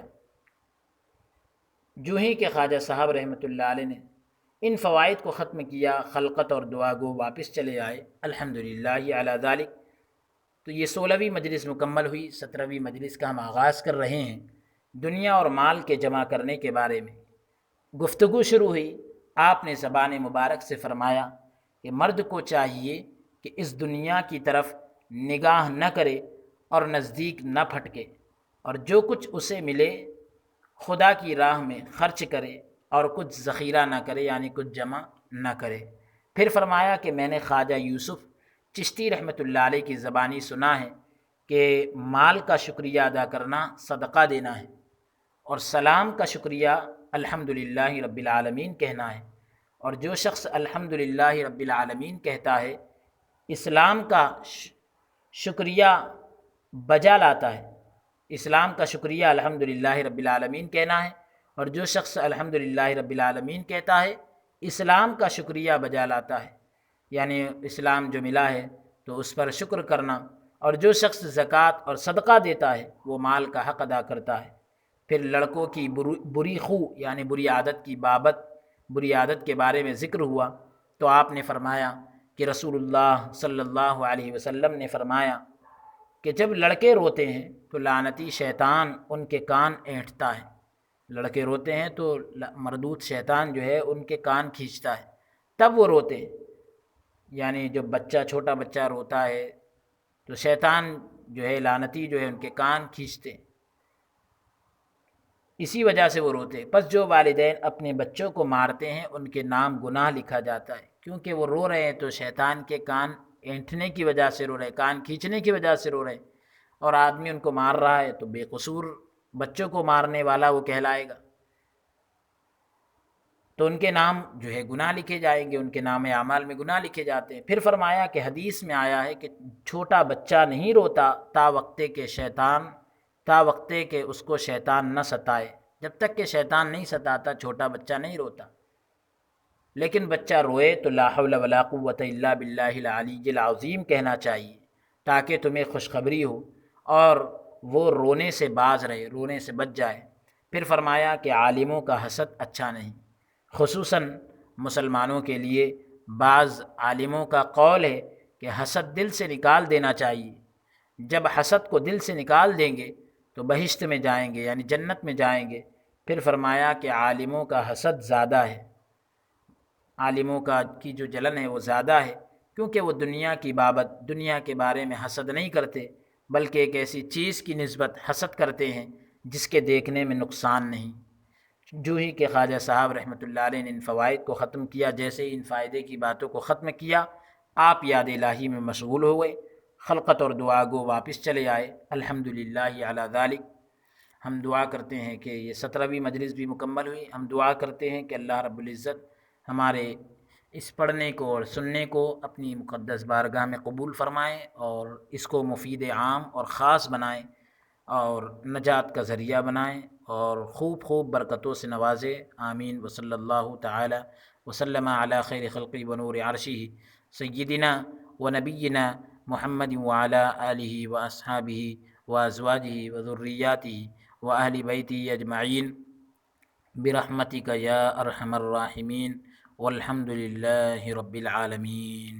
جو ہی کہ خواجہ صاحب رحمۃ اللہ علیہ نے ان فوائد کو ختم کیا، خلقت اور دعا گو واپس چلے آئے، الحمدللہ علی ذالک۔ تو یہ 16ویں مجلس مکمل ہوئی۔ 17ویں مجلس کا ہم آغاز کر رہے ہیں۔ دنیا اور مال کے جمع کرنے کے بارے میں گفتگو شروع ہوئی۔ آپ نے زبان مبارک سے فرمایا کہ مرد کو چاہیے کہ اس دنیا کی طرف نگاہ نہ کرے اور نزدیک نہ پھٹکے، اور جو کچھ اسے ملے خدا کی راہ میں خرچ کرے اور کچھ ذخیرہ نہ کرے، یعنی کچھ جمع نہ کرے۔ پھر فرمایا کہ میں نے خواجہ یوسف چشتی رحمۃ اللہ علیہ کی زبانی سنا ہے کہ مال کا شکریہ ادا کرنا صدقہ دینا ہے، اور سلام کا شکریہ الحمدللہ رب العالمین کہنا ہے، اور جو شخص الحمدللہ رب العالمین کہتا ہے اسلام کا شکریہ بجا لاتا ہے۔ اسلام کا شکریہ الحمدللہ رب العالمین کہنا ہے، اور جو شخص الحمدللہ رب العالمین کہتا ہے اسلام کا شکریہ بجا لاتا ہے، یعنی اسلام جو ملا ہے تو اس پر شکر کرنا، اور جو شخص زکوٰۃ اور صدقہ دیتا ہے وہ مال کا حق ادا کرتا ہے۔ پھر لڑکوں کی بری خو یعنی بری عادت کی بابت، بری عادت کے بارے میں ذکر ہوا، تو آپ نے فرمایا کہ رسول اللہ صلی اللہ علیہ وسلم نے فرمایا کہ جب لڑکے روتے ہیں تو لعنتی شیطان ان کے کان اینٹھتا ہے، لڑکے روتے ہیں تو مردود شیطان جو ہے ان کے کان کھینچتا ہے، تب وہ روتے ہیں۔ یعنی جب بچہ چھوٹا بچہ روتا ہے تو شیطان جو ہے لعنتی جو ہے ان کے کان کھینچتے ہیں، اسی وجہ سے وہ روتے ہیں۔ پس جو والدین اپنے بچوں کو مارتے ہیں ان کے نام گناہ لکھا جاتا ہے، کیونکہ وہ رو رہے ہیں تو شیطان کے کان اینٹھنے کی وجہ سے رو رہے، کان کھینچنے کی وجہ سے رو رہے، اور آدمی ان کو مار رہا ہے تو بے قصور بچوں کو مارنے والا وہ کہلائے گا، تو ان کے نام جو ہے گناہ لکھے جائیں گے، ان کے نام اعمال میں گناہ لکھے جاتے ہیں۔ پھر فرمایا کہ حدیث میں آیا ہے کہ چھوٹا بچہ نہیں روتا تا وقتے کہ اس کو شیطان نہ ستائے، جب تک کہ شیطان نہیں ستاتا چھوٹا بچہ نہیں روتا، لیکن بچہ روئے تو لا حول ولا قوت الا باللہ العلی العظیم کہنا چاہیے تاکہ تمہیں خوشخبری ہو اور وہ رونے سے باز رہے، رونے سے بچ جائے۔ پھر فرمایا کہ عالموں کا حسد اچھا نہیں، خصوصاً مسلمانوں کے لیے بعض عالموں کا قول ہے کہ حسد دل سے نکال دینا چاہیے، جب حسد کو دل سے نکال دیں گے تو بہشت میں جائیں گے، یعنی جنت میں جائیں گے۔ پھر فرمایا کہ عالموں کا حسد زیادہ ہے، عالموں کی جو جلن ہے وہ زیادہ ہے، کیونکہ وہ دنیا کی بابت، دنیا کے بارے میں حسد نہیں کرتے، بلکہ ایک ایسی چیز کی نسبت حسد کرتے ہیں جس کے دیکھنے میں نقصان نہیں۔ جو ہی کہ خواجہ صاحب رحمۃ اللہ علیہ نے ان فوائد کو ختم کیا، جیسے ہی ان فائدے کی باتوں کو ختم کیا آپ یاد الہی میں مشغول ہو گئے، خلقت اور دعا گو واپس چلے آئے۔ الحمدللہ علی ذالک۔ ہم دعا کرتے ہیں کہ یہ 17ویں مجلس بھی مکمل ہوئی، ہم دعا کرتے ہیں کہ اللہ رب العزت ہمارے اس پڑھنے کو اور سننے کو اپنی مقدس بارگاہ میں قبول فرمائیں اور اس کو مفید عام اور خاص بنائیں اور نجات کا ذریعہ بنائیں اور خوب خوب برکتوں سے نوازے، آمین۔ وصلی اللہ تعالی وسلم علی خیر خلقی ونور عرشہ سیدنا و نبینا محمد وعلی آلہ و اصحابہ و ازواجہ و ذریاتہ و اہل بیتہ اجمعین برحمتک یا ارحم الراحمین، والحمد للہ رب العالمین۔